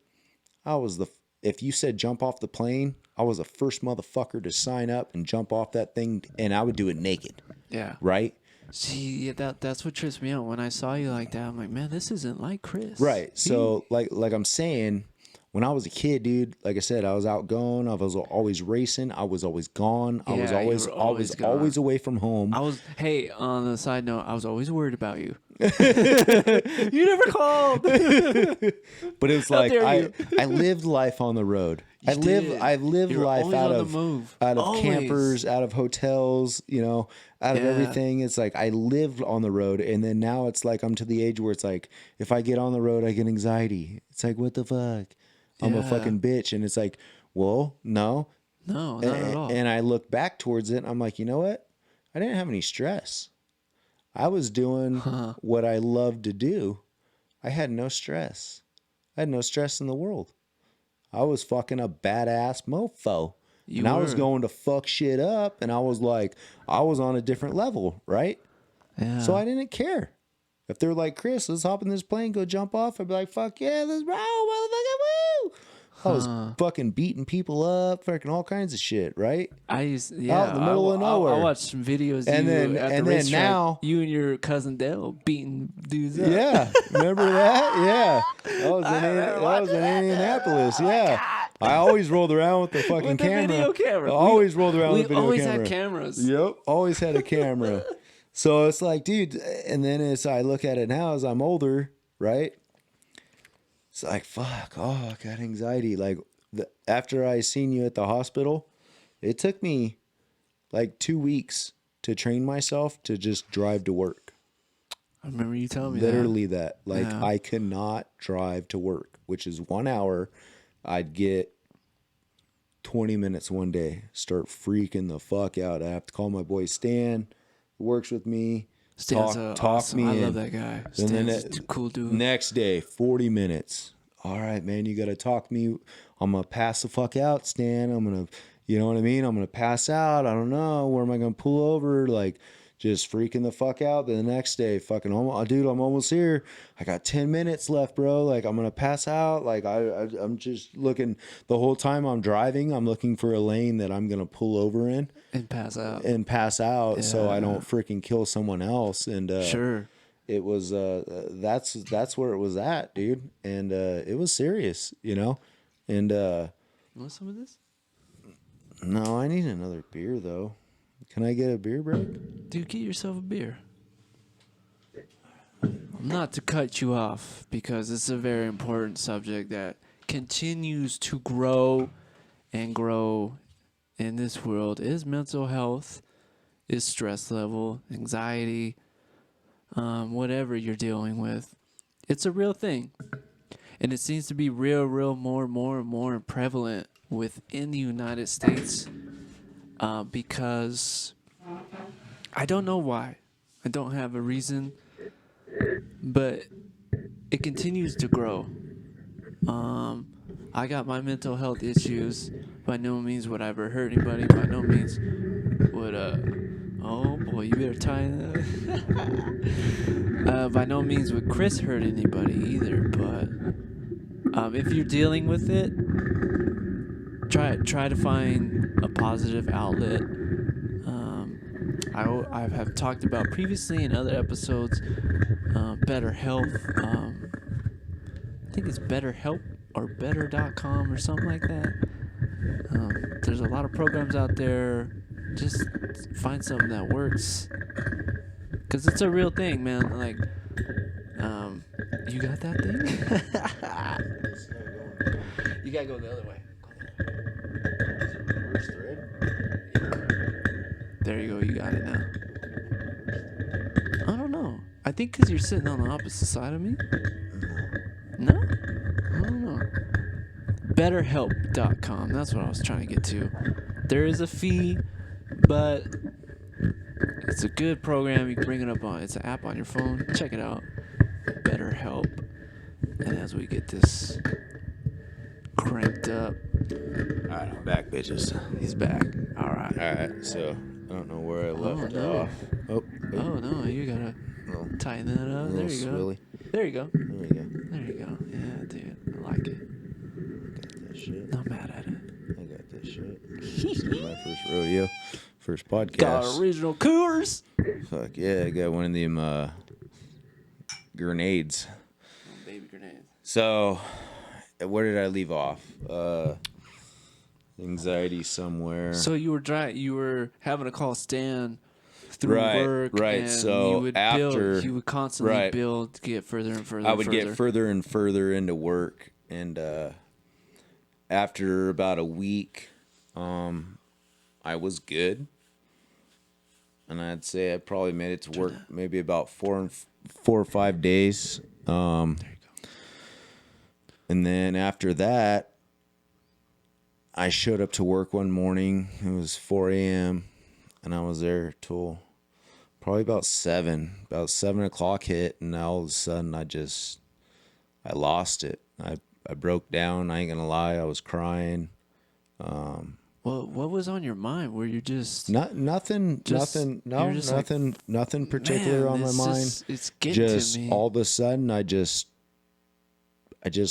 if you said jump off the plane, I was the first motherfucker to sign up and jump off that thing, and I would do it naked. Yeah. Right? See, that's what trips me out. When I saw you like that, I'm like, man, this isn't like Chris. Right. So like I'm saying, when I was a kid, dude, like I said, I was outgoing. I was always racing. I was always gone. I was always away from home. Hey, on the side note, I was always worried about you. You never called. But it was like I lived life on the road. I live life out of Always. campers, out of hotels, out of everything. It's like I lived on the road, and then now it's like I'm to the age where it's like if I get on the road, I get anxiety. It's like, what the fuck? I'm a fucking bitch, and it's like, well, no, not at all. And I look back towards it, and I'm like, you know what? I didn't have any stress. I was doing what I loved to do. I had no stress. I had no stress in the world. I was fucking a badass mofo. I was going to fuck shit up, and I was like, I was on a different level, right? Yeah. So I didn't care. If they're like, Chris, let's hop in this plane, go jump off, I'd be like, fuck yeah, let's roll, motherfucker, woo! I was fucking beating people up, fucking all kinds of shit, right? Out in the middle of nowhere. I watched some videos and then now you and your cousin Dale beating dudes up. Yeah, remember that? Yeah, that was in Indianapolis. Yeah, I always rolled around with the fucking camera. Video camera. I always rolled around with the video camera. We always had cameras. Yep, always had a camera. So it's like, dude, and then as I look at it now as I'm older, right? It's like, fuck, I got anxiety. Like, after I seen you at the hospital, it took me like 2 weeks to train myself to just drive to work. I remember you telling me Literally that. Like, I could not drive to work, which is 1 hour. I'd get 20 minutes one day, start freaking the fuck out. I have to call my boy Stan, who works with me. Stan's talk awesome. me I in. love that guy. And then Stan's a cool dude. Next day, 40 minutes. All right, man, you got to talk me. I'm going to pass the fuck out, Stan. I'm going to, you know what I mean? I'm going to pass out. I don't know. Where am I going to pull over? Like, just freaking the fuck out. Then the next day, fucking, dude, I'm almost here. I got 10 minutes left, bro. Like, I'm going to pass out. Like, I'm just looking, the whole time I'm driving, I'm looking for a lane that I'm going to pull over in. And pass out. So I don't freaking kill someone else. And sure. It was that's where it was at, dude. And it was serious, And you want some of this? No, I need another beer though. Can I get a beer break? Dude, get yourself a beer. Not to cut you off, because it's a very important subject that continues to grow and grow in this world, is mental health, is stress level, anxiety, whatever you're dealing with. It's a real thing. And it seems to be real more prevalent within the United States, because I don't know why. I don't have a reason, but it continues to grow. I got my mental health issues. By no means would I ever hurt anybody. By no means would oh boy, you better tie that. By no means would Chris hurt anybody either. But if you're dealing with it, try to find a positive outlet. I have talked about previously in other episodes, BetterHelp. I think it's BetterHelp or Better.com or something like that. There's a lot of programs out there. Just find something that works, because it's a real thing, man. Like, you got that thing? You gotta go the other way. There you go. You got it now. I don't know. I think because you're sitting on the opposite side of me. No? I don't know. BetterHelp.com. That's what I was trying to get to. There is a fee, but it's a good program. You can bring it up on. It's an app on your phone. Check it out. BetterHelp. And as we get this cranked up. All right, I'm back, bitches. He's back. All right. So I don't know where I left no. off. Oh no, you gotta tighten that up. There you go. Swilly. There you go. There you go. There you go. Yeah, dude, I like it. Got that shit. Not mad at it. I got this shit. This is my first rodeo, first podcast. Got original Coors. Fuck yeah, I got one of them grenades. Baby grenades. So, where did I leave off? Anxiety somewhere. So you were having to call Stan through work, right. and So you would constantly build to get further and further. I would get further and further into work, and after about a week, I was good. And I'd say I probably made it to work maybe about 4 or 5 days. There you go. And then after that, I showed up to work one morning. It was 4 a.m. and I was there till probably about 7. About 7 o'clock hit, and all of a sudden I lost it. I broke down. I ain't gonna lie. I was crying. Well, what was on your mind? Were you just Nothing particular man, on my mind. it's getting Just to me. all of a sudden, I just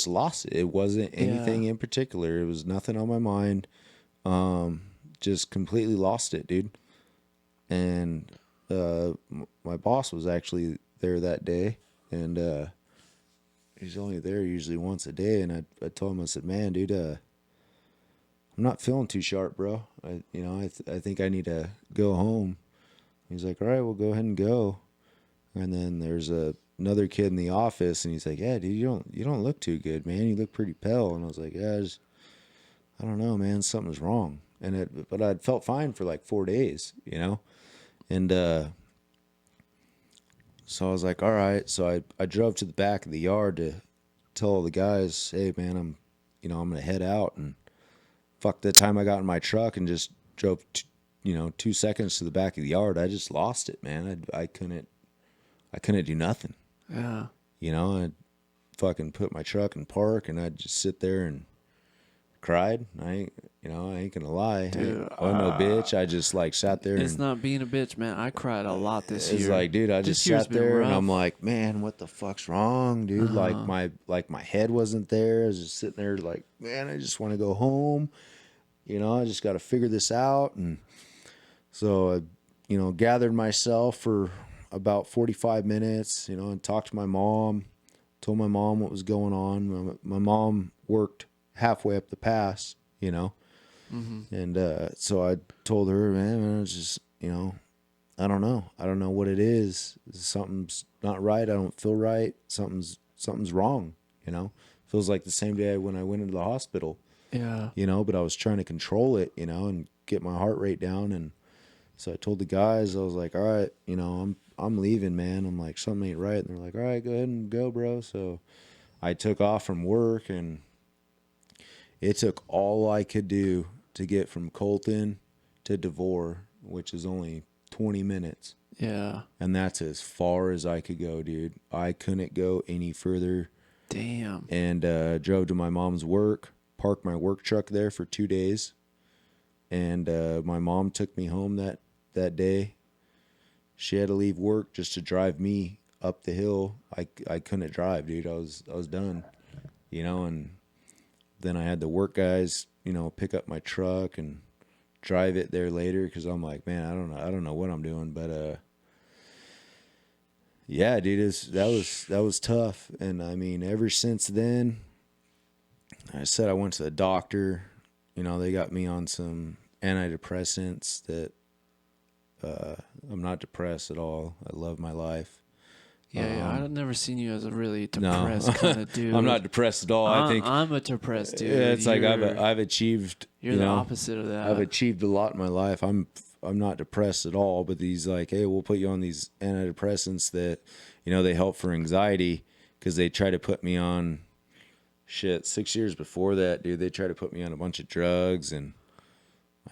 lost it. It wasn't anything in particular. It was nothing on my mind. Just completely lost it, dude. And my boss was actually there that day, and he's only there usually once a day. And I told him, I said, man, dude, I'm not feeling too sharp, bro. I think I need to go home. He's like, all right, well, go ahead and go. And then there's another kid in the office, and he's like, yeah, dude, you don't look too good, man. You look pretty pale. And I was like, yeah, I don't know, man. Something's wrong. But I'd felt fine for like 4 days, And so I was like, all right. So I drove to the back of the yard to tell all the guys, hey, man, I'm going to head out. And fuck, the time I got in my truck and just drove, 2 seconds to the back of the yard, I just lost it, man. I couldn't do nothing. Yeah. I'd fucking put my truck in park, and I'd just sit there and cried. I ain't gonna lie. Dude, I wasn't no bitch. I just like sat there. It's not being a bitch, man. I cried a lot this year. It's like, dude, I just sat there and I'm like, man, what the fuck's wrong, dude? Like my head wasn't there. I was just sitting there like, man, I just want to go home. I just got to figure this out. And so I, gathered myself for about 45 minutes, and talked to my mom, told my mom what was going on. My mom worked halfway up the pass, and so I told her, man, it's just, I don't know what it is. Something's not right. I don't feel right. Something's wrong. Feels like the same day when I went into the hospital. Yeah. But I was trying to control it, and get my heart rate down. And so I told the guys, I was like, all right, I'm leaving, man. I'm like, something ain't right. And they're like, all right, go ahead and go, bro. So I took off from work, and it took all I could do to get from Colton to Devore, which is only 20 minutes. Yeah. And that's as far as I could go, dude. I couldn't go any further. Damn. And drove to my mom's work, parked my work truck there for 2 days. And my mom took me home that day. She had to leave work just to drive me up the hill. I couldn't drive, dude. I was done, and then I had the work guys, pick up my truck and drive it there later, because I'm like, man, I don't know what I'm doing. But yeah, dude, that was tough. And I mean, ever since then, I said I went to the doctor. They got me on some antidepressants that I'm not depressed at all. I love my life. Yeah, I've never seen you as a really depressed kind of dude. I'm not depressed at all. I think I'm a depressed dude. Yeah, it's like I've achieved. You're the opposite of that. I've achieved a lot in my life. I'm not depressed at all. But these like, hey, we'll put you on these antidepressants that, they help for anxiety, because they try to put me on. Shit, 6 years before that, dude, they tried to put me on a bunch of drugs, and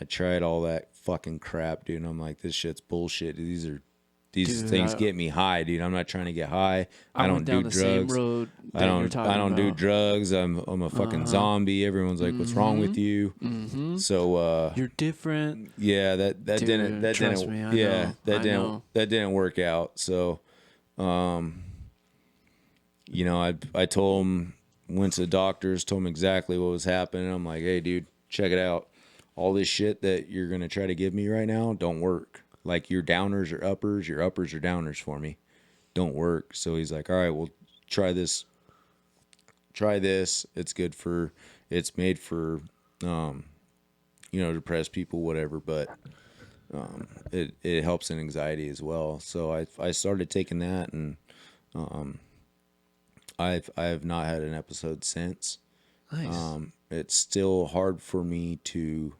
I tried all that fucking crap, dude. And I'm like, this shit's bullshit. These things get me high, dude. I'm not trying to get high. I don't do drugs. Same road I don't do drugs. I'm a fucking zombie. Everyone's like, what's wrong with you? Mm-hmm. So you're different. Yeah, that didn't work out. So I told him, went to the doctors, told him exactly what was happening. I'm like, hey, dude, check it out. All this shit that you're going to try to give me right now don't work. Like, your downers are uppers, your uppers are downers for me. Don't work. So he's like, all right, well, try this. Try this. It's made for, depressed people, whatever, but it helps in anxiety as well. So I started taking that, and I have not had an episode since. Nice. it's still hard for me to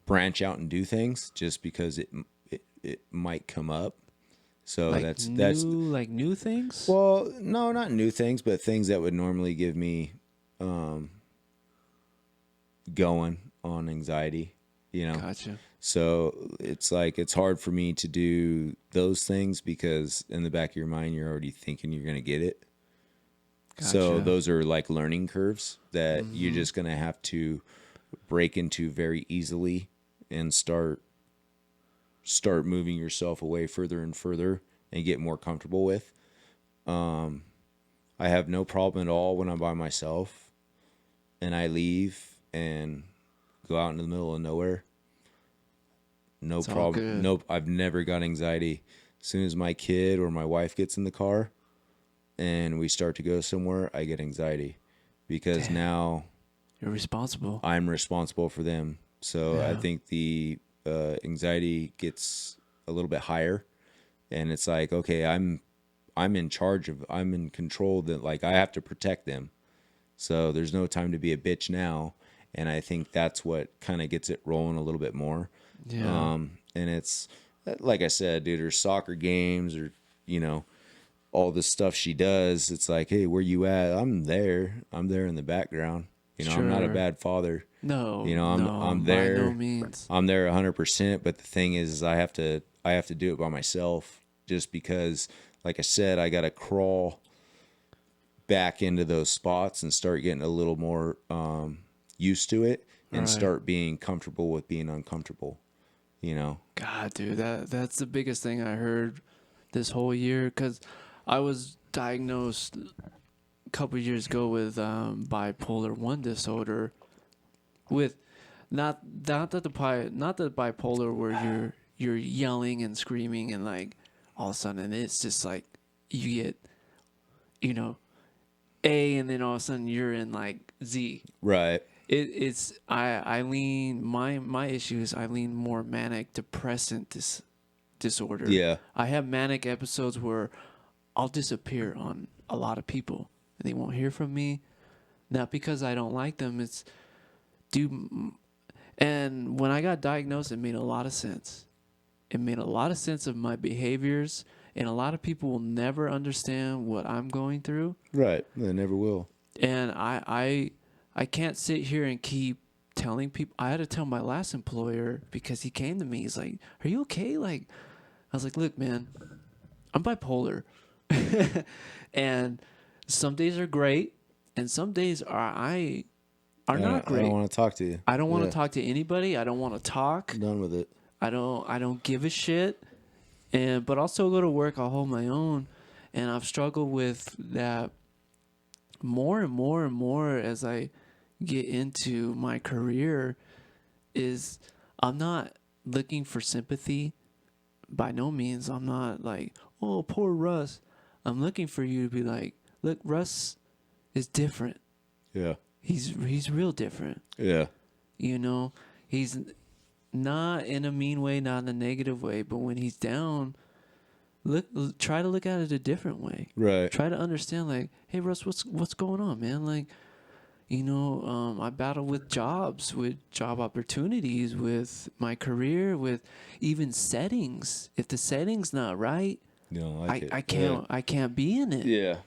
branch out and do things just because it might come up. So Like that's new things. well, no, not new things, but things that would normally give me going on anxiety, you know. Gotcha. So it's like it's hard for me to do those things because in the back of your mind you're already thinking you're going to get it. Gotcha. So those are like learning curves that you're just going to have to break into very easily and start moving yourself away further and further and get more comfortable with. I have no problem at all when I'm by myself and I leave and go out in the middle of nowhere. No It's all problem. good. Nope. I've never got anxiety. As soon as my kid or my wife gets in the car and we start to go somewhere, I get anxiety because now You're responsible. I'm responsible for them. So I Yeah. think the anxiety gets a little bit higher, and it's like, okay, I'm in control. That like I have to protect them. So there's no time to be a bitch now, and I think that's what kind of gets it rolling a little bit more. Yeah. And it's like I said, dude, her soccer games or all the stuff she does. It's like, hey, where you at? I'm there in the background. I'm not a Sure. bad father. No. I'm By there. no means. I'm there 100%. But the thing is I have to do it by myself just because, like I said, I got to crawl back into those spots and start getting a little more used to it and Right. start being comfortable with being uncomfortable. God, dude, that's the biggest thing I heard this whole year because I was diagnosed a couple of years ago with bipolar 1 disorder. With not the bipolar where you're yelling and screaming and like all of a sudden it's just like you get A and then all of a sudden you're in like Z. Right. It's I lean my issue is I lean more manic depressant disorder. Yeah. I have manic episodes where I'll disappear on a lot of people and they won't hear from me. Not because I don't like them. It's and when I got diagnosed, it made a lot of sense. It made a lot of sense of my behaviors, and a lot of people will never understand what I'm going through. Right. They never will. And I can't sit here and keep telling people. I had to tell my last employer because he came to me. He's like, "Are you okay?" Like, I was like, "Look, man, I'm bipolar, and some days are great, and some days are not great. I don't want to talk to you. I don't want to talk to anybody. I don't want to talk. I'm done with it. I don't give a shit. But I'll still go to work. I'll hold my own, and I've struggled with that more and more and more as I get into my career. Is I'm not looking for sympathy. By no means. I'm not like, oh, poor Russ. I'm looking for you to be like, look, Russ is different. Yeah. He's real different. Yeah. He's not in a mean way, not in a negative way, but when he's down, try to look at it a different way. Right. Try to understand, like, hey, Russ, what's going on, man? Like, I battle with jobs, with job opportunities, with my career, with even settings. If the setting's not right, No, I can't be in it. Yeah.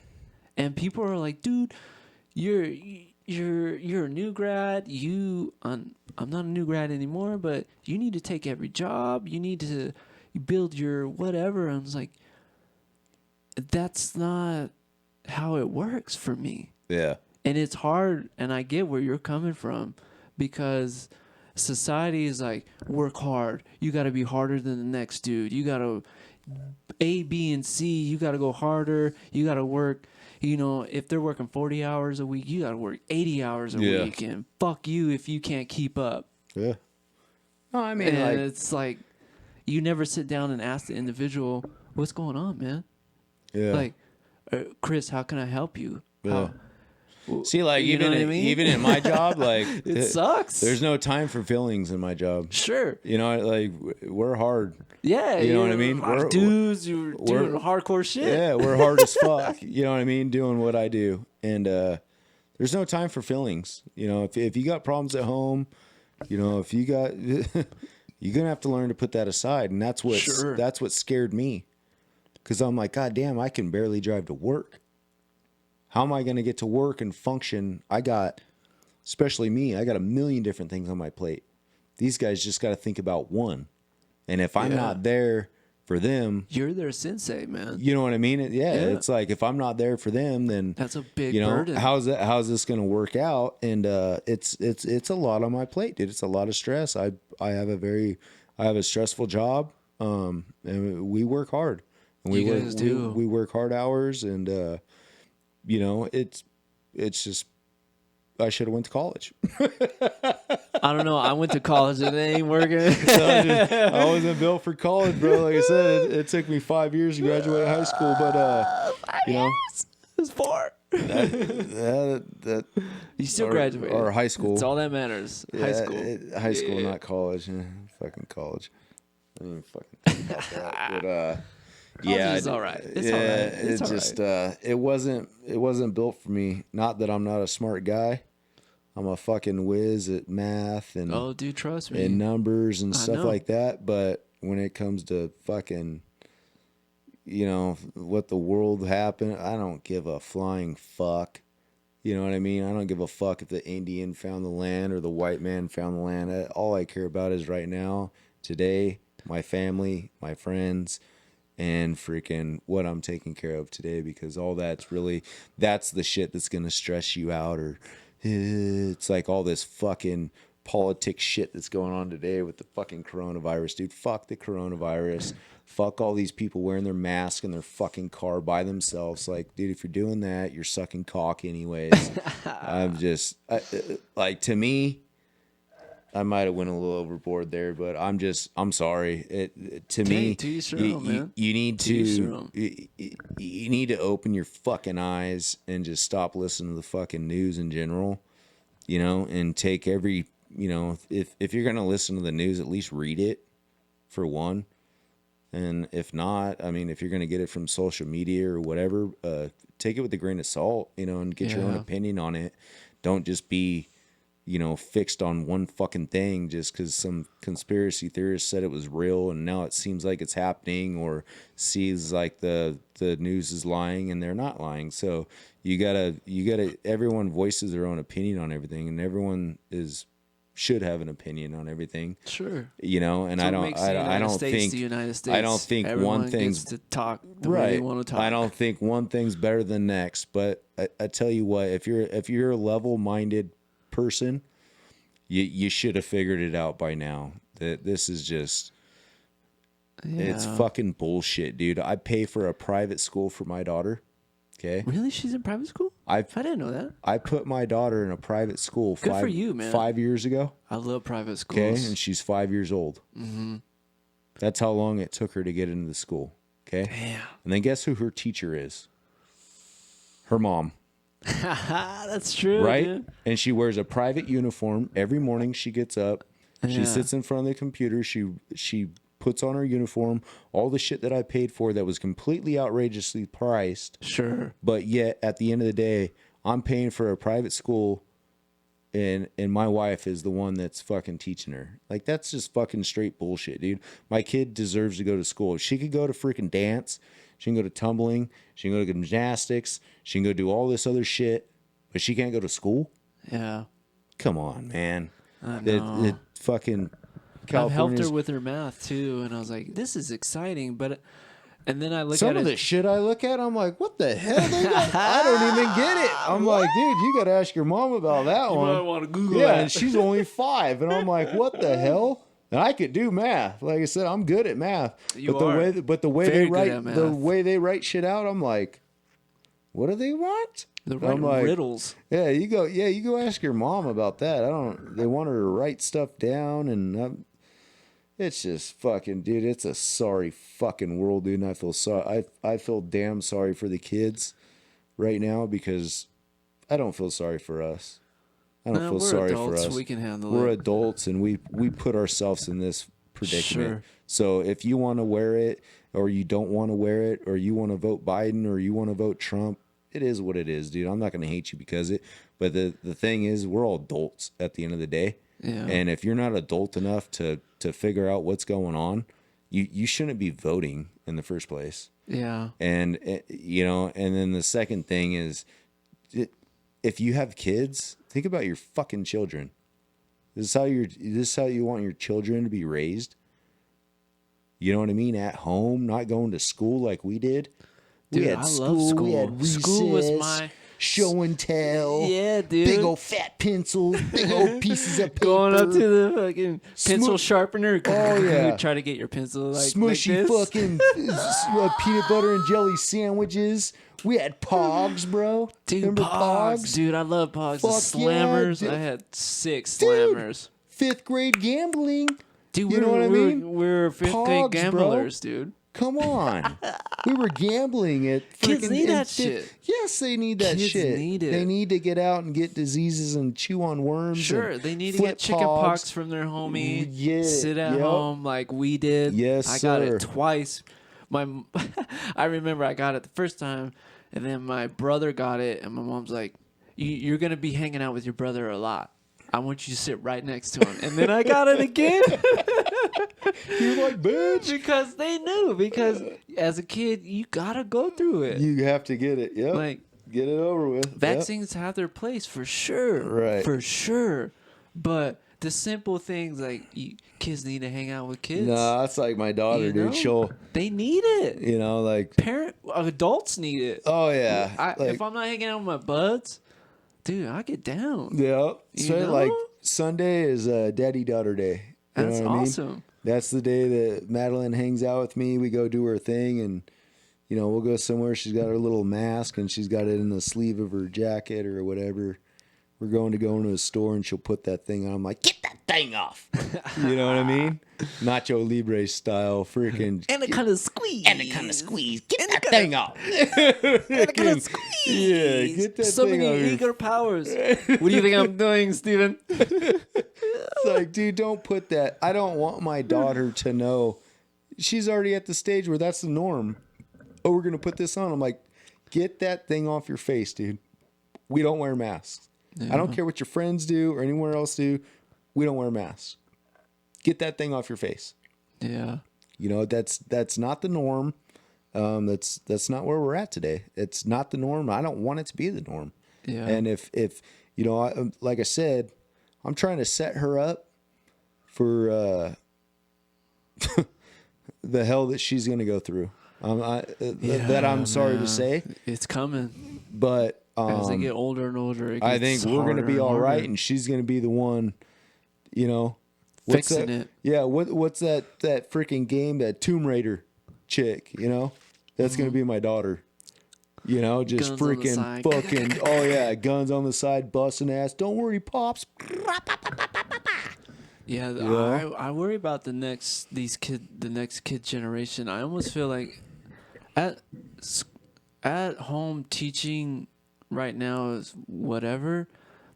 And people are like, dude, you're a new grad. I'm not a new grad anymore, but you need to take every job. You need to build your whatever. And I was like, that's not how it works for me. Yeah. And it's hard, and I get where you're coming from because society is like, work hard. You got to be harder than the next dude. You got to A, B, and C. You got to go harder. You got to work. If they're working 40 hours a week, you got to work 80 hours a week. And fuck you if you can't keep up. Yeah. No, I mean, and it's like, you never sit down and ask the individual, what's going on, man? Yeah. Like, Chris, how can I help you? Yeah. See, like, You know what I mean? even in my job, like, It sucks. There's no time for feelings in my job. Sure. Like, we're hard. Yeah. You know what I mean? We're dudes, you're doing hardcore shit. Yeah, we're hard as fuck. You know what I mean? Doing what I do. And there's no time for feelings. You know, if you got problems at home, you know, if you got, you're gonna have to learn to put that aside, and that's what scared me, because I'm like, God damn, I can barely drive to work. How am I gonna get to work and function? Especially me, I got a million different things on my plate. These guys just got to think about one, and if I'm not there for them, you're their sensei, man. you know what I mean? It's like if I'm not there for them, then that's a big burden. How's this going to work out? And it's a lot on my plate, dude. It's a lot of stress. I have a stressful job, and we work hard. And we work hard hours, and you know, it's just I should have went to college. I don't know. I went to college and it ain't working. I wasn't built for college, bro. Like I said, it took me 5 years to graduate high school, but you know, it's 4. That you still graduated. Or high school. It's all that matters. Yeah, high school, not college. Fucking college. I didn't even fucking think about that. But it's all right. It's all right. It wasn't built for me. Not that I'm not a smart guy. I'm a fucking whiz at math and dude, trust me, and numbers and stuff like that. But when it comes to fucking, you know, what the world happened, I don't give a flying fuck. You know what I mean? I don't give a fuck if the Indian found the land or the white man found the land. All I care about is right now, today, my family, my friends, and freaking what I'm taking care of today, because all that's the shit that's going to stress you out. Or it's like all this fucking politics shit that's going on today with the fucking coronavirus, dude. Fuck the coronavirus. Fuck all these people wearing their mask in their fucking car by themselves. Like, dude, if you're doing that, you're sucking cock anyways. Like, to me, I might have went a little overboard there, but I'm sorry. To me, you need to open your fucking eyes and just stop listening to the fucking news in general, you know, and take every, you know, if you're going to listen to the news, at least read it for one. And if not, I mean, if you're going to get it from social media or whatever, take it with a grain of salt, you know, and get your own opinion on it. Don't just be, you know, fixed on one fucking thing just because some conspiracy theorist said it was real and now it seems like it's happening, or sees like the news is lying and they're not lying. So you gotta everyone voices their own opinion on everything, and everyone should have an opinion on everything. Sure. You know, and I don't think everyone one thing's gets to talk the way they want to talk. I don't think one thing's better than next, but I tell you what, if you're a level-minded person, you should have figured it out by now. That this is just it's fucking bullshit, dude. I pay for a private school for my daughter. Okay. Really? She's in private school? I didn't know that. I put my daughter in a private school Good for you, man. 5 years ago. I love private schools. Okay, and she's 5 years old. Mm-hmm. That's how long it took her to get into the school. Okay. Damn. And then guess who her teacher is? Her mom. That's true, right? Dude. And she wears a private uniform every morning. She gets up, she sits in front of the computer, she puts on her uniform, all the shit that I paid for that was completely outrageously priced. Sure. But yet at the end of the day, I'm paying for a private school, and my wife is the one that's fucking teaching her. Like, that's just fucking straight bullshit, dude. My kid deserves to go to school. If she could go to freaking dance, she can go to tumbling, she can go to gymnastics, she can go do all this other shit, but she can't go to school? Yeah. Come on, man. I know. It fucking I've helped her with her math too, and I was like, this is exciting, but and then I look some at of the shit I look at, I'm like, what the hell? I don't even get it. I'm like, dude, you got to ask your mom about that one. You might want to Google that. And she's only 5, and I'm like, what the hell? And I could do math. Like I said, I'm good at math. But the way they write shit out, I'm like, what do they want? They're writing riddles. Yeah, you go ask your mom about that. They want her to write stuff down, and it's just fucking, dude, it's a sorry fucking world, dude. And I feel sorry. I feel damn sorry for the kids right now, because I don't feel sorry for us. I don't feel sorry adults, for us. We can handle We're adults, and we put ourselves in this predicament. Sure. So if you want to wear it, or you don't want to wear it, or you want to vote Biden, or you want to vote Trump, it is what it is, dude. I'm not going to hate you because it. But the thing is, we're all adults at the end of the day. Yeah. And if you're not adult enough to figure out what's going on, you shouldn't be voting in the first place. Yeah. And, and then the second thing is, if you have kids, think about your fucking children. This is how you want your children to be raised. You know what I mean? At home, not going to school like we did. Dude, we had love school. We had recess, school was my show and tell. Yeah, dude. Big old fat pencils, big old pieces of paper. Going up to the fucking pencil sharpener. Oh, yeah. Try to get your pencil like smushy like fucking peanut butter and jelly sandwiches. We had Pogs, bro. Dude, Remember Pogs? Dude, I love Pogs. Fuck The slammers. yeah, I had 6 slammers. 5th grade gambling. Dude, you know what I mean? We were 5th grade gamblers, bro. dude. Come on. We were gambling at freaking... Kids need that shit. Yes, they need that Kids shit. need it. They need to get out and get diseases and chew on worms. Sure, they need to get chicken pox from their homie. Yeah, sit at home like we did. Yes, I got sir. it twice. I remember I got it the first time, and then my brother got it, and my mom's like, "You're gonna be hanging out with your brother a lot. I want you to sit right next to him." And then I got it again. You're like, bitch. Because they knew. Because as a kid, you gotta go through it. You have to get it. Yep. Like, get it over with. vaccines have their place for sure. Right. For sure. But the simple things like kids need to hang out with kids. No, that's like my daughter, dude. They need it. Like Adults need it. Oh yeah. If I'm not hanging out with my buds, dude, I get down. Yeah. So know? like Sunday is Daddy Daughter Day. You That's know what awesome. I mean? That's the day that Madeline hangs out with me. We go do her thing, and we'll go somewhere. She's got her little mask, and she's got it in the sleeve of her jacket or whatever. We're going to go into a store, and she'll put that thing on. I'm like, get that thing off. You know what I mean? Nacho Libre style, freaking. And it kind of squeeze. Get that thing off. And it kind of squeeze. Yeah, get that so thing many off. eager powers. What do you think I'm doing, Steven? It's like, dude, don't put that. I don't want my daughter to know. She's already at the stage where that's the norm. Oh, we're going to put this on. I'm like, get that thing off your face, dude. We don't wear masks. Yeah. I don't care what your friends do or anywhere else do. We don't wear masks. Get that thing off your face. Yeah. That's not the norm. That's not where we're at today. It's not the norm. I don't want it to be the norm. Yeah. And if like I said, I'm trying to set her up for the hell that she's going to go through. That I'm sorry to say. It's coming. But as they get older and older, I think we're going to be all right, and she's going to be the one, fixing it. Yeah, what's that freaking game, that Tomb Raider chick, That's going to be my daughter. Just guns freaking fucking, oh yeah, guns on the side, busting ass. Don't worry, Pops. Yeah, I worry about the next kid generation. I almost feel like at home teaching right now is whatever,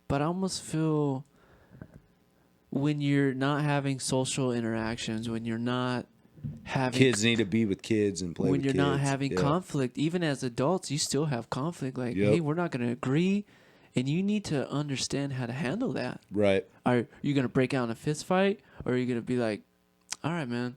but I almost feel when you're not having social interactions, when you're not having kids need to be with kids and play when with you're kids. not having conflict, even as adults, you still have conflict. Like, hey, we're not going to agree, and you need to understand how to handle that. Right. Are you going to break out in a fist fight, or are you going to be like, all right, man.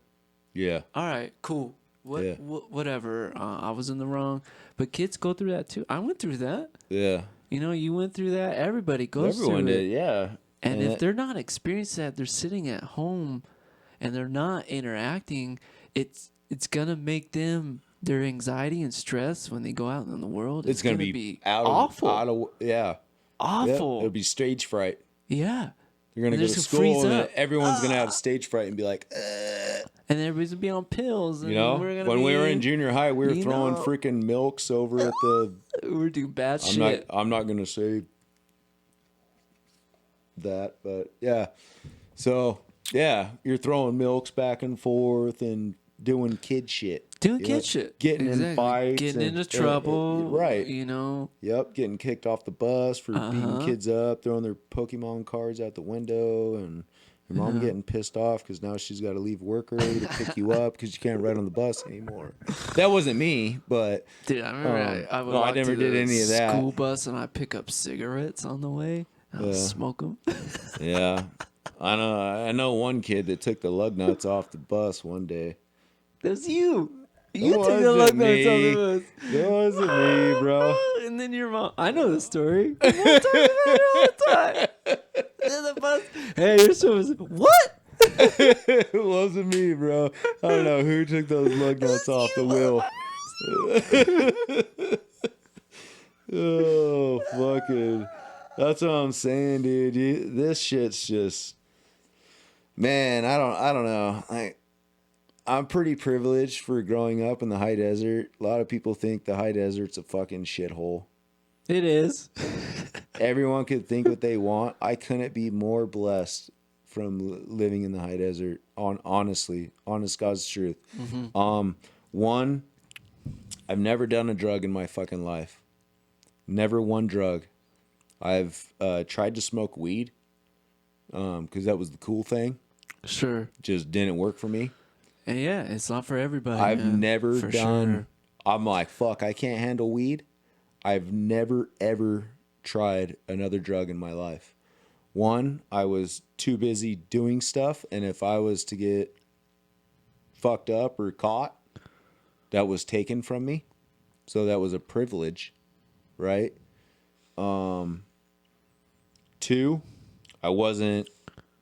Yeah. All right, cool. Whatever. I was in the wrong. But kids go through that too. I went through that. Yeah. You went through that. Everybody goes through it. Everyone did, yeah. And if they're not experiencing that, they're sitting at home and they're not interacting, it's gonna make their anxiety and stress when they go out in the world. It's gonna be awful. Yeah. Awful. Yep. It'll be stage fright. Yeah. You're gonna go to school and then everyone's gonna have stage fright and be like, and everybody's gonna be on pills. And when we were in junior high, we were throwing freaking milks over at the. We were doing bad shit. I'm not gonna say that, but yeah. So yeah, you're throwing milks back and forth and doing kid shit. Getting in fights. Getting into trouble. Right. Yep, getting kicked off the bus for beating kids up, throwing their Pokemon cards out the window, and Your mom getting pissed off because now she's got to leave work early to pick you up because you can't ride on the bus anymore. That wasn't me, but Dude, I remember I would no, I walk never to the did any of that. school bus and I pick up cigarettes on the way. I'll smoke them. Yeah, I know one kid that took the lug nuts off the bus one day. That was you. It You took the lug wasn't nuts off me. the bus. It wasn't me, bro. And then your mom. I know the story. My mom talks about it all the time. Then the bus. Hey, you're supposed to. What? It wasn't me, bro. I don't know who took those lug nuts off the wheel. Oh, fucking. That's what I'm saying, dude. This shit's just, man, I don't know. I'm pretty privileged for growing up in the high desert. A lot of people think the high desert's a fucking shithole. It is. Everyone could think what they want. I couldn't be more blessed from living in the high desert. Honestly, honest God's truth. Mm-hmm. One, I've never done a drug in my fucking life. Never one drug. I've tried to smoke weed because that was the cool thing. Sure. Just didn't work for me. And yeah, it's not for everybody. I've never for done. Sure. I'm like, fuck, I can't handle weed. I've never ever tried another drug in my life. One, I was too busy doing stuff, and if I was to get fucked up or caught, that was taken from me. So that was a privilege, right? Two, I wasn't,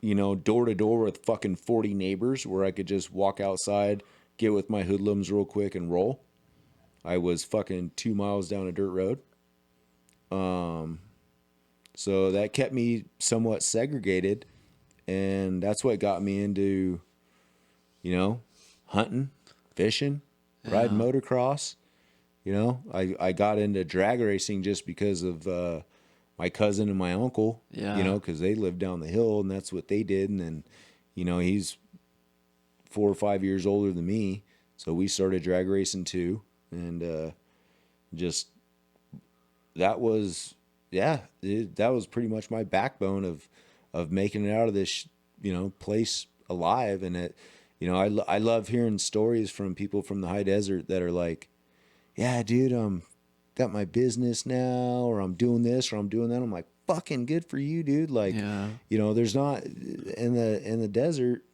door to door with fucking 40 neighbors where I could just walk outside, get with my hoodlums real quick and roll. I was fucking 2 miles down a dirt road. So that kept me somewhat segregated, and that's what got me into, hunting, fishing, riding motocross. I got into drag racing just because of my cousin and my uncle, because they lived down the hill, and that's what they did. And then, he's 4 or 5 years older than me, so we started drag racing too. And just that was that was pretty much my backbone of making it out of this place alive. And it I love hearing stories from people from the high desert that are like, yeah, dude, got my business now, or I'm doing this or I'm doing that. I'm like, fucking good for you, dude. Like, there's not in the desert,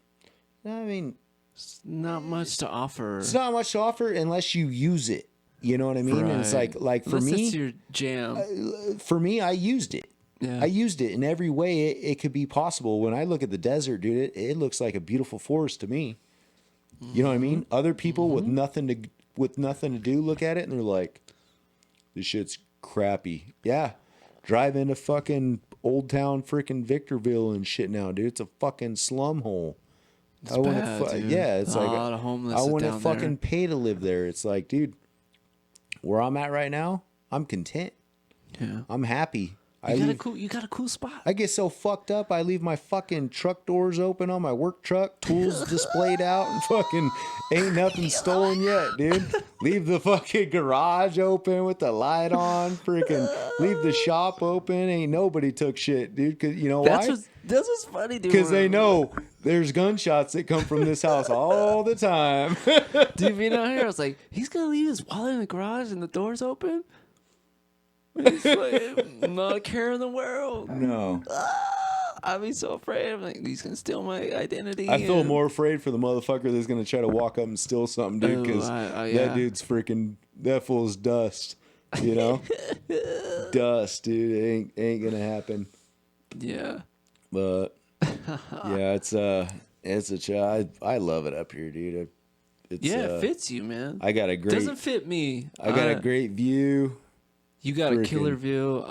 I mean, it's not much to offer. It's not much to offer unless you use it. You know what I mean? Right. And it's like for me, it's your jam. For me, I used it. Yeah. I used it in every way it could be possible. When I look at the desert, dude, it looks like a beautiful forest to me. Mm-hmm. You know what I mean? Other people with nothing to do look at it and they're like, this shit's crappy. Yeah. Drive into fucking Old Town freaking Victorville and shit now, dude. It's a fucking slum hole. It's bad, dude. It's a like lot of homeless. I wouldn't down fucking there. pay to live there. It's like, dude, where I'm at right now, I'm content. Yeah. I'm happy. You got a cool spot. I get so fucked up, I leave my fucking truck doors open on my work truck, tools displayed out, and fucking ain't nothing stolen yet, dude. Leave the fucking garage open with the light on, freaking leave the shop open. Ain't nobody took shit, dude. Cause you know why? That's what's funny, dude. Because they know there's gunshots that come from this house all the time. Dude, being out here, I was like, he's gonna leave his wallet in the garage and the door's open. He's like, not a care in the world. No. I'd be so afraid. I'm like, he's gonna steal my identity. I feel more afraid for the motherfucker that's gonna try to walk up and steal something, dude. Because that dude's freaking, that fool's dust. You know, dust, dude. It ain't gonna happen. Yeah. But yeah, it's a I love it up here, dude. It fits you, man. I got a great. Doesn't fit me. I got a great view. You got a killer view.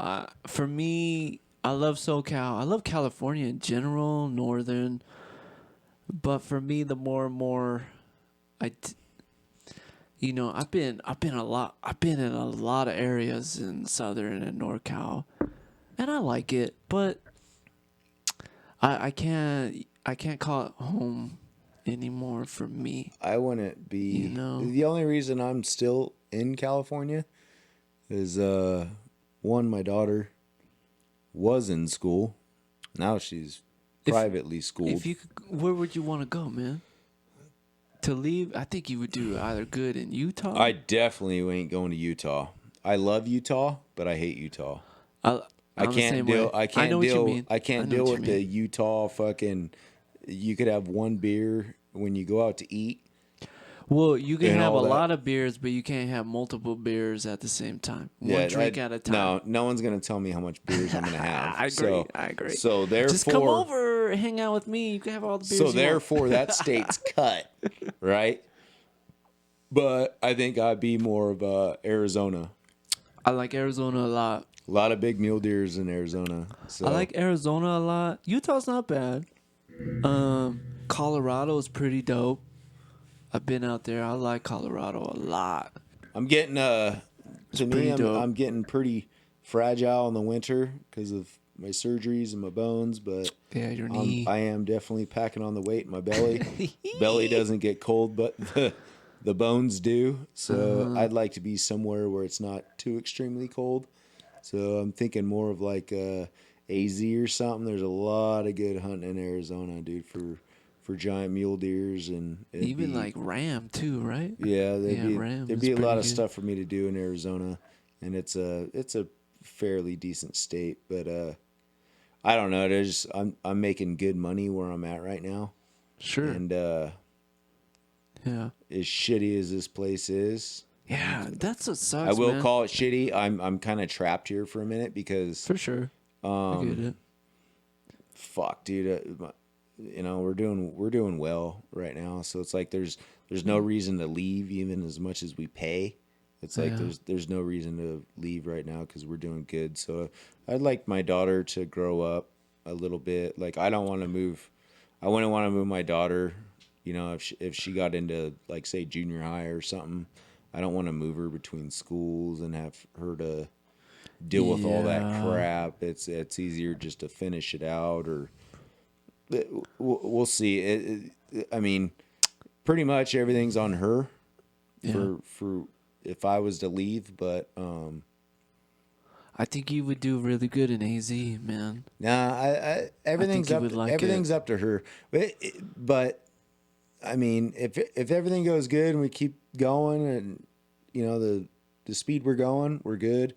For me, I love SoCal. I love California in general, northern. But for me, the more and more, I've been in a lot of areas in southern and NorCal, and I like it. But I can't call it home anymore for me. I wouldn't be. The only reason I'm still in California is one, my daughter was in school. Now she's privately schooled. If you could, where would you want to go, man? To leave, I think you would do either good in Utah. I definitely ain't going to Utah. I love Utah, but I hate Utah. I'm I the can't same deal. way. I I can't know what you deal. mean. I can't I know deal what with you the mean. Utah fucking. You could have one beer when you go out to eat. Well, you can and have a all that. lot of beers, but you can't have multiple beers at the same time. One drink at a time. No one's gonna tell me how much beers I'm gonna have. I agree. So, I agree. So therefore, just come over, hang out with me. You can have all the beers. So you therefore, want. that state's cut, right? But I think I'd be more of Arizona. I like Arizona a lot. A lot of big mule deers in Arizona. So. I like Arizona a lot. Utah's not bad. Colorado is pretty dope. I've been out there. I like Colorado a lot. I'm getting to me. I'm getting pretty fragile in the winter because of my surgeries and my bones. But yeah, your knee. I am definitely packing on the weight in my belly. Belly doesn't get cold, but the bones do. So I'd like to be somewhere where it's not too extremely cold. So I'm thinking more of like AZ or something. There's a lot of good hunting in Arizona, dude, for giant mule deers and even like ram too, right? Yeah, there'd be a lot of good stuff for me to do in Arizona, and it's a fairly decent state. But I don't know. I'm making good money where I'm at right now. Sure. And yeah, as shitty as this place is. Yeah, that's what sucks. I will man. call it shitty. I'm kind of trapped here for a minute because for sure. I get it. Fuck, dude. We're doing well right now, so it's like there's no reason to leave, even as much as we pay. It's like there's no reason to leave right now because we're doing good. So I'd like my daughter to grow up a little bit. Like I don't want to move. I wouldn't want to move my daughter. If she got into like say junior high or something, I don't want to move her between schools and have her to deal with all that crap. It's easier just to finish it out or. We'll see. I mean, pretty much everything's on her for if I was to leave, but I think you would do really good in AZ, man. Nah, everything's up. Everything's up to her. But I mean, if everything goes good and we keep going, and the speed we're going, we're good.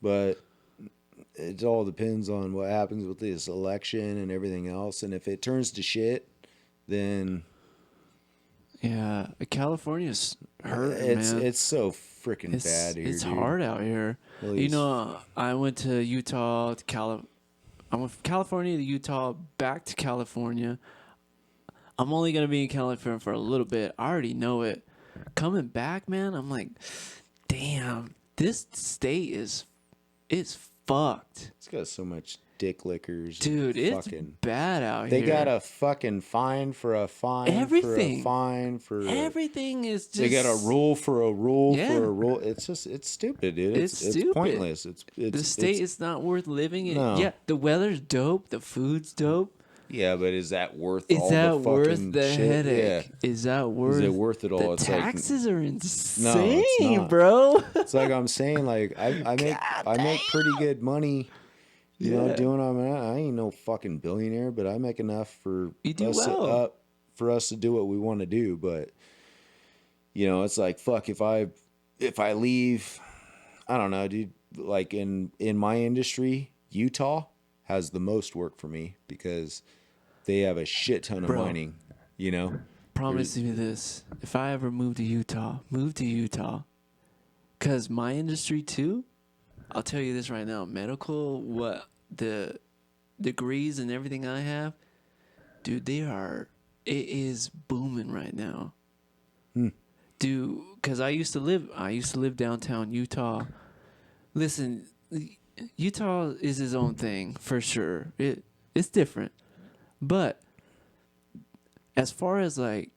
But it all depends on what happens with this election and everything else. And if it turns to shit, then yeah, California's hurting, man. It's so freaking bad here. It's dude. hard out here. I went to Utah I went from California to Utah, back to California. I'm only gonna be in California for a little bit. I already know it. Coming back, man, I'm like, damn, this state is fucked. It's got so much dick lickers. Dude, it's bad out here. They got a fucking fine for a fine. Everything. For a fine for everything is just. They got a rule for a rule for a rule. It's stupid, dude. It's stupid. Pointless. The state is not worth living in. No. Yeah, the weather's dope. The food's dope. Yeah, but is that worth all the fucking worth the shit? headache? Yeah. Is that worth? Is it worth it all? The it's taxes are insane, it's not. bro. It's like I'm saying, like I make pretty good money. You know, doing I ain't no fucking billionaire, but I make enough for for us to do what we want to do. But it's like fuck if I leave, I don't know, dude. Like in my industry, Utah has the most work for me because they have a shit ton of mining. Promise me this: if I ever move to Utah, because my industry too. I'll tell you this right now: medical, what the degrees and everything I have, dude, it is booming right now. Dude, because I used to live downtown Utah. Listen, Utah is its own thing for sure. It's different, but as far as like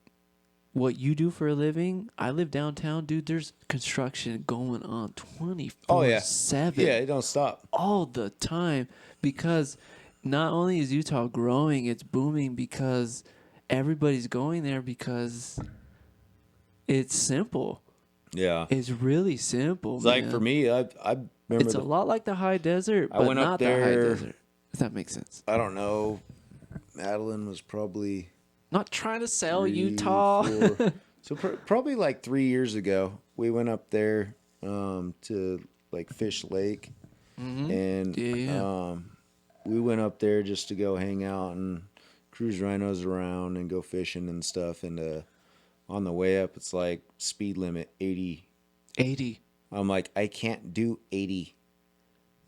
what you do for a living, I live downtown, dude. There's construction going on 24/7. Yeah, it don't stop all the time because not only is Utah growing, it's booming because everybody's going there because it's simple. Yeah, it's really simple. It's like for me, I remember it's a lot like the high desert, but I went not up there, the high desert. If that makes sense. I don't know, Madeline was probably Not trying to sell 3, Utah. 4. So probably like 3 years ago, we went up there to like Fish Lake, and we went up there just to go hang out and cruise rhinos around and go fishing and stuff. And on the way up, it's like speed limit 80. 80. I'm like, I can't do 80.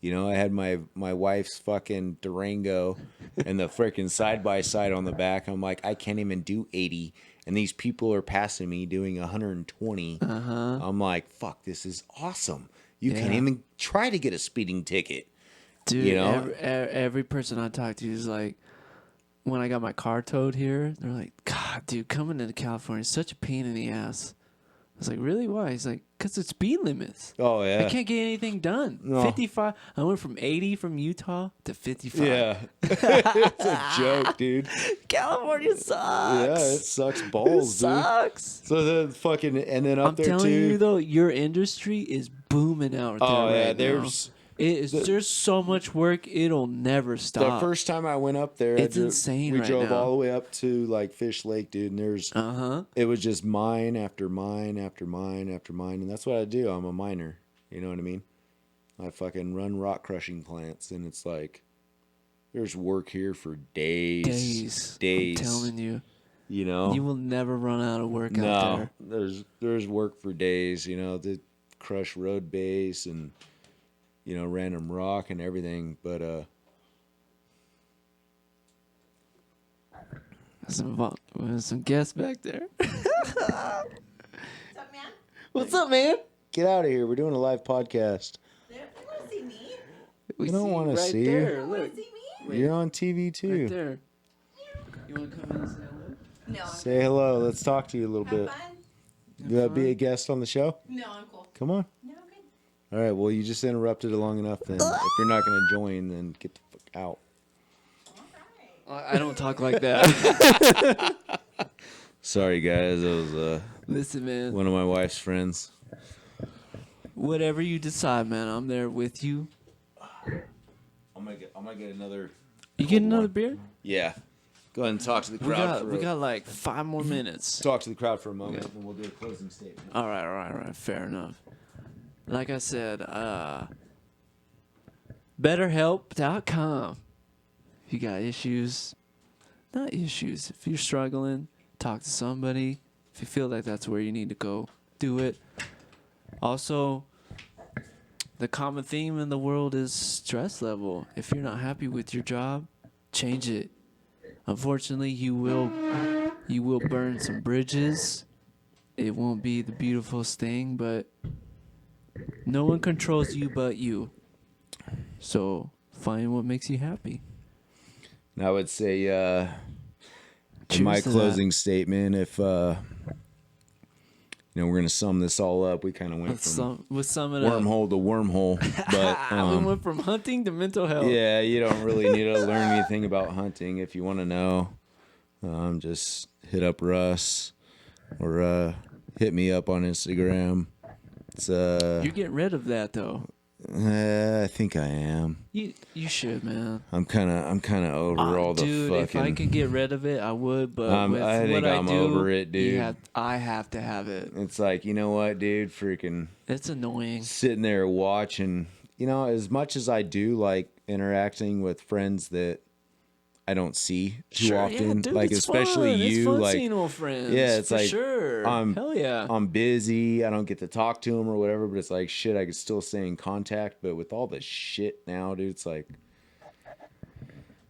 You know, I had my wife's fucking Durango and the freaking side-by-side on the back. I'm like, I can't even do 80. And these people are passing me doing 120. I'm like, fuck, this is awesome. You can't even try to get a speeding ticket. Dude, you know? every person I talk to is like, when I got my car towed here, they're like, God, dude, coming into California is such a pain in the ass. I was like, really? Why? He's like, because it's speed limits. Oh, yeah. I can't get anything done. No. 55. I went from 80 from Utah to 55. Yeah. It's a joke, dude. California sucks. Yeah, it sucks balls, dude. Sucks. So the fucking, and then up I'm there telling too. you, though, your industry is booming out there right now. There's so much work, it'll never stop. The first time I went up there, it's insane. We right drove now. all the way up to like Fish Lake, dude, and there's it was just mine after mine after mine after mine, and that's what I do. I'm a miner, you know what I mean? I fucking run rock crushing plants, and it's like there's work here for days. I'm telling you, you know, you will never run out of work out there. There's work for days, you know, to crush road base and, you know, random rock and everything, but some guests back there. What's up, man? What's up, man? Get out of here. We're doing a live podcast. They want to see me. We don't want to right see there. you. Look, See me? You're on TV too. right there. You want to come in and say hello? No. Say hello. Let's talk to you a little Have bit. fun? You be a guest on the show? No, I'm cool. Come on. No, I'm good. All right. Well, you just interrupted it long enough. Then, if you're not going to join, then get the fuck out. All right. I don't talk like that. Sorry, guys. That was Listen, man. one of my wife's friends. Whatever you decide, man, I'm there with you. I'm gonna get another. You get another beer? Yeah. Go ahead and talk to the crowd. We got like 5 more minutes. talk to the crowd for a moment, and we'll do a closing statement. All right. Fair enough. Like I said, BetterHelp.com. If you got issues, not issues. If you're struggling, talk to somebody. If you feel like that's where you need to go, do it. Also, the common theme in the world is stress level. If you're not happy with your job, change it. Unfortunately, you will burn some bridges. It won't be the beautifulest thing, but no one controls you but you. So find what makes you happy. And I would say, in Cheers my to closing statement, if you know, we're gonna sum this all up. We kind of went from Let's sum it up. wormhole to wormhole, but We went from hunting to mental health. yeah, you don't really need to learn anything about hunting. If you want to know, just hit up Russ or hit me up on Instagram. It's You're getting rid of that though. I think I am. You should, man. I'm kind of over all the dude, fucking. if I could get rid of it, I would. But with I think what I'm I do, over it, dude. I have to have it. It's like, you know what, dude? Freaking It's annoying. sitting there watching. You know, as much as I do like interacting with friends that I don't see too often, yeah, dude, like it's especially fun. you, it's fun like seeing old friends. yeah, it's for like, sure. Hell yeah. I'm busy. I don't get to talk to them or whatever. But it's like shit. I could still stay in contact. But with all the shit now, dude, it's like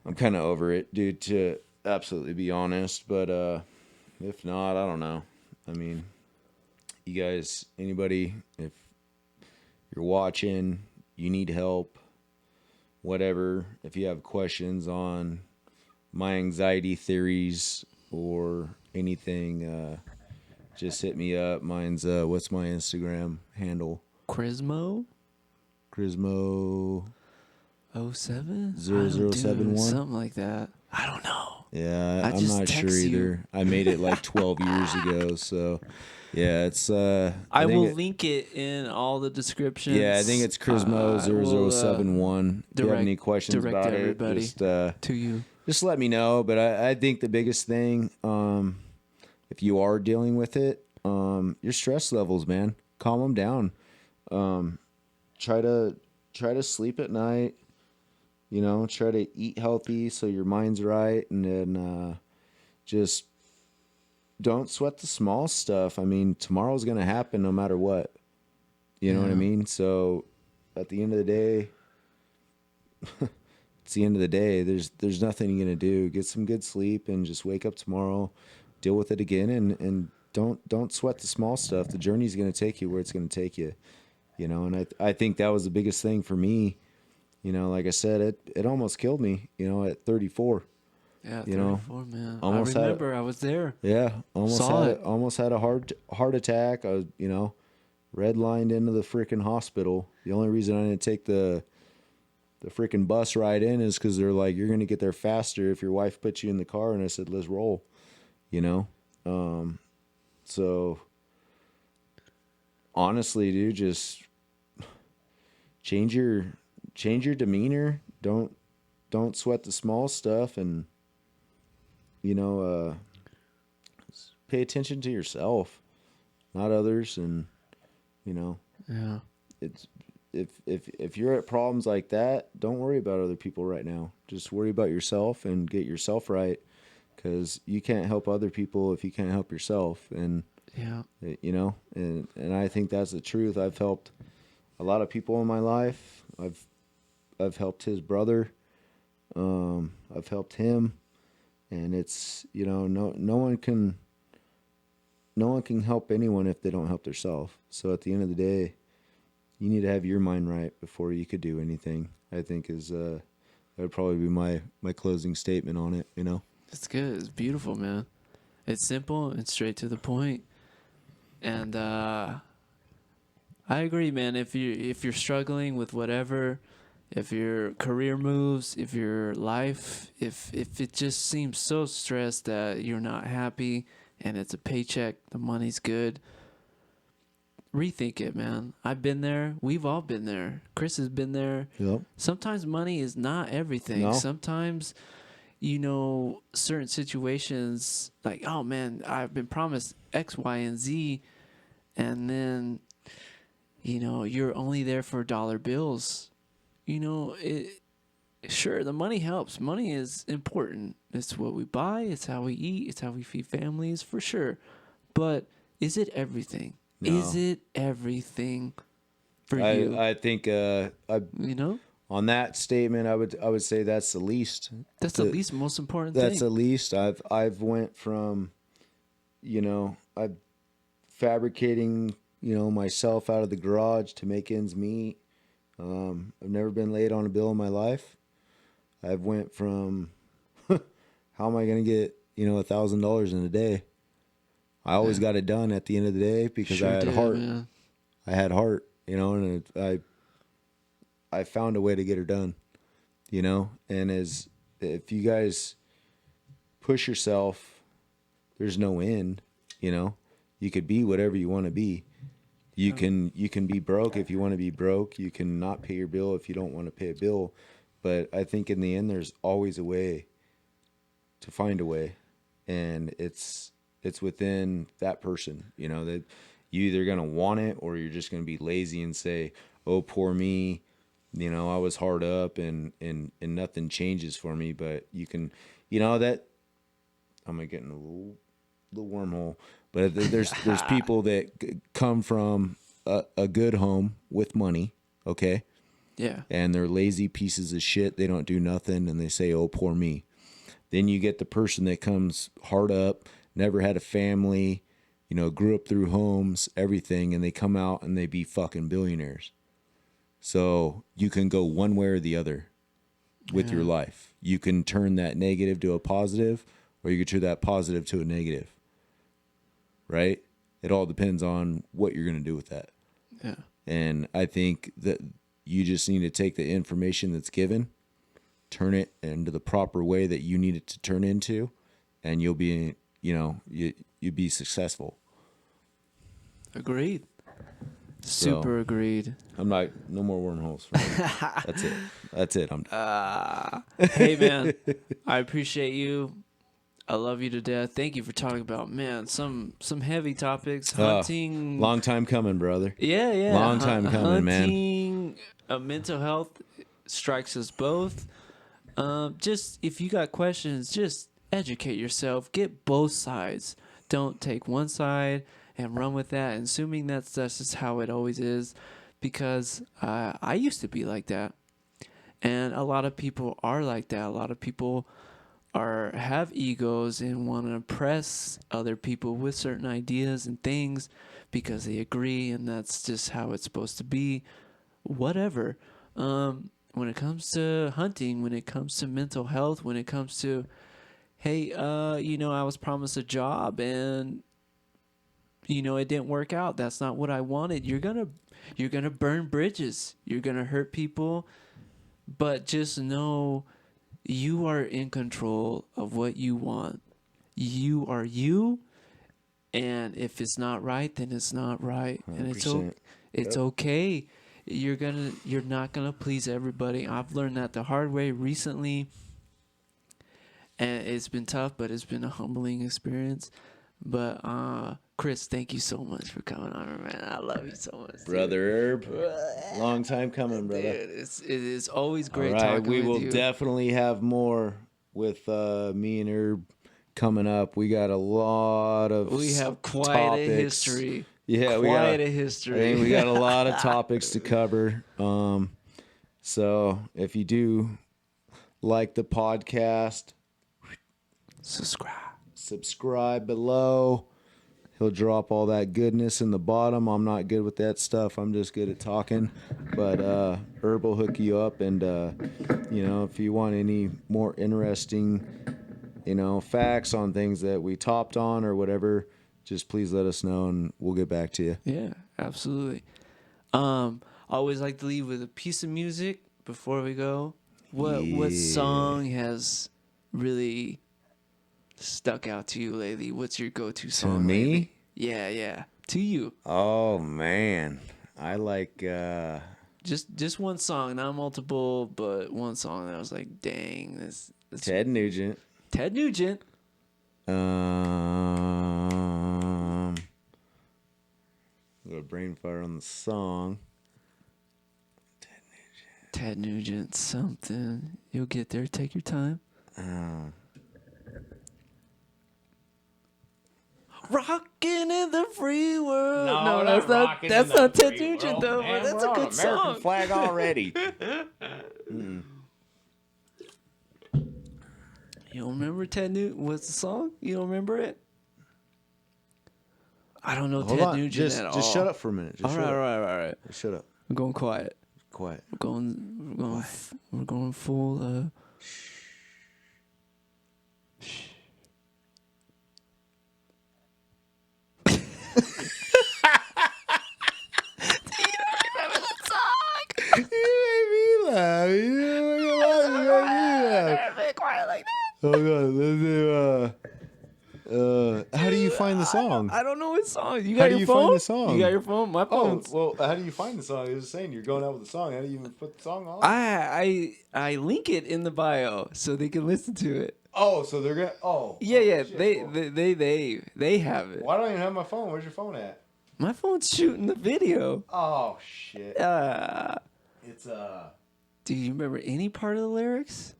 I'm kind of over it, dude. To absolutely be honest, but if not, I don't know. I mean, you guys, anybody, if you're watching, you need help, whatever. If you have questions on my anxiety theories or anything, just hit me up. Mine's what's my Instagram handle? Crismo Crismo 07 0071? something like that. I don't know. Yeah, I I'm just not sure text you. either. I made it like 12 years ago, so yeah, it's I will link it in all the descriptions. Yeah, I think it's Crismo 0071. If you have any questions direct about everybody it, just to you. just let me know. But I think the biggest thing, if you are dealing with it, your stress levels, man, calm them down. Try to sleep at night. You know, try to eat healthy so your mind's right, and then just don't sweat the small stuff. I mean, tomorrow's gonna happen no matter what. You know what I mean? So at the end of the day, it's the end of the day. There's nothing you're gonna do. Get some good sleep and just wake up tomorrow, deal with it again, and don't sweat the small stuff. The journey's gonna take you where it's gonna take you. You know, and I think that was the biggest thing for me. You know, like I said, it almost killed me. You know, at 34. Yeah, you know, 34, man. almost I remember I was there. Yeah, Saw it. almost had a heart attack. I was, redlined into the freaking hospital. The only reason I didn't take the freaking bus ride in is because they're like, you're gonna get there faster if your wife puts you in the car. And I said, let's roll. You know, so honestly, dude, just change your demeanor. Don't sweat the small stuff, and pay attention to yourself, not others. And Yeah. it's if you're at problems like that, don't worry about other people right now. Just worry about yourself and get yourself right, because you can't help other people if you can't help yourself. And Yeah. and I think that's the truth. I've helped a lot of people in my life. I've helped his brother. I've helped him, and it's no one can help anyone if they don't help themselves. So at the end of the day, you need to have your mind right before you could do anything. I think that would probably be my closing statement on it. It's good. It's beautiful, man. It's simple and straight to the point. And I agree, man. If you're struggling with whatever, if your career moves, if your life, if it just seems so stressed that you're not happy and it's a paycheck, the money's good, rethink it, man. I've been there. We've all been there. Chris has been there. Yep. Sometimes money is not everything. No. Sometimes, certain situations, like, oh man, I've been promised X, Y, and Z, and then, you're only there for dollar bills. Sure, the money helps. Money is important. It's what we buy. It's how we eat. It's how we feed families, for sure. But is it everything? No. Is it everything for you? I think on that statement, I would say that's the least. That's the least most important That's thing. the least. I've went from, I'm fabricating, myself out of the garage to make ends meet. I've never been late on a bill in my life. I've went from, how am I going to get, $1,000 in a day? I always got it done at the end of the day because I had heart. Man. I had heart, and I found a way to get her done, and if you guys push yourself, there's no end, you could be whatever you want to be. You can be broke if you want to be broke. You can not pay your bill if you don't want to pay a bill. But I think in the end, there's always a way to find a way, and it's within that person, that you either going to want it or you're just going to be lazy and say, oh, poor me. I was hard up and nothing changes for me. But you can, that I'm getting a little wormhole, but there's people that come from a good home with money. Okay. Yeah. And they're lazy pieces of shit. They don't do nothing. And they say, oh, poor me. Then you get the person that comes hard up, never had a family, grew up through homes, everything, and they come out and they be fucking billionaires. So you can go one way or the other with your life. You can turn that negative to a positive, or you can turn that positive to a negative. Right? It all depends on what you're going to do with that. Yeah. And I think that you just need to take the information that's given, turn it into the proper way that you need it to turn into, and you'll be, you'll be successful. Agreed. Super agreed. I'm not, no more wormholes for me. That's it. I'm done. Hey, man, I appreciate you. I love you to death. Thank you for talking about, man, some heavy topics. Hunting. Long time coming, brother. Yeah. Long time coming, man. Hunting, mental health strikes us both. Just if you got questions, just educate yourself. Get both sides. Don't take one side and run with that, assuming that's just how it always is. Because I used to be like that, and a lot of people are like that. A lot of people have egos and want to impress other people with certain ideas and things because they agree, and that's just how it's supposed to be. Whatever. When it comes to hunting, when it comes to mental health, when it comes to, hey, I was promised a job and it didn't work out. That's not what I wanted. You're gonna burn bridges. You're gonna hurt people, but just know you are in control of what you want. You are you, and if it's not right, then it's not right, 100%. and it's okay. You're not gonna please everybody. I've learned that the hard way recently, and it's been tough, but it's been a humbling experience. But Chris, thank you so much for coming on, man. I love you so much, Brother Erbe. Long time coming, brother. Dude, it is always great All right, talking we with will you. definitely have more with me and Erbe coming up. We got a lot of We have quite topics. a history. Yeah, quite a I history. think we got a lot of topics to cover. So if you do like the podcast, subscribe below. He'll drop all that goodness in the bottom. I'm not good with that stuff. I'm just good at talking. But Erbe will hook you up. And, if you want any more interesting, facts on things that we topped on or whatever, just please let us know and we'll get back to you. Yeah, absolutely. I always like to leave with a piece of music before we go. What song has really stuck out to you lately? What's your go-to song? To me? Lately? Yeah. To you. Oh, man. I like... Just one song, not multiple, but one song that I was like, dang, this Ted Nugent. Ted Nugent. Little brain fire on the song. Ted Nugent, something. You'll get there. Take your time. Rockin' in the free world. No, that's not Ted Nugent though. But that's a good song. American flag already. You don't remember Ted Nugent? What's the song? You don't remember it? I don't know Ted Nugent at all. Just shut up for a minute. All right. Just shut up. I'm going quiet. Quiet. We're going full. How do you find the song? I don't know what song. You How got do your you phone? find the song? You got your phone? My phone. Well, how do you find the song? I was just saying, you're going out with the song. How do you even put the song on? I link it in the bio so they can listen to it. Oh, so they're gonna. Oh. Yeah. Shit, They have it. Why don't I even have my phone? Where's your phone at? My phone's shooting the video. Oh shit. It's Do you remember any part of the lyrics?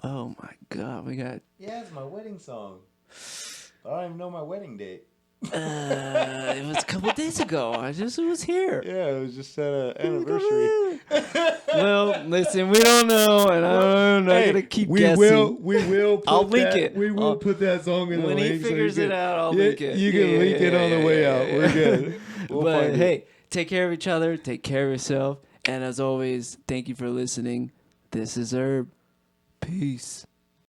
Oh my god, we got. Yeah, it's my wedding song. I don't even know my wedding date. It was a couple days ago. It was here. Yeah, it was just at an anniversary. Well, listen, we don't know, and I'm not gonna keep guessing. We will. I'll link it. We will put that song in the link. When he figures it out, I'll link it. You can link it on the way out. We're good. But hey, take care of each other. Take care of yourself. And as always, thank you for listening. This is Erbe. Peace.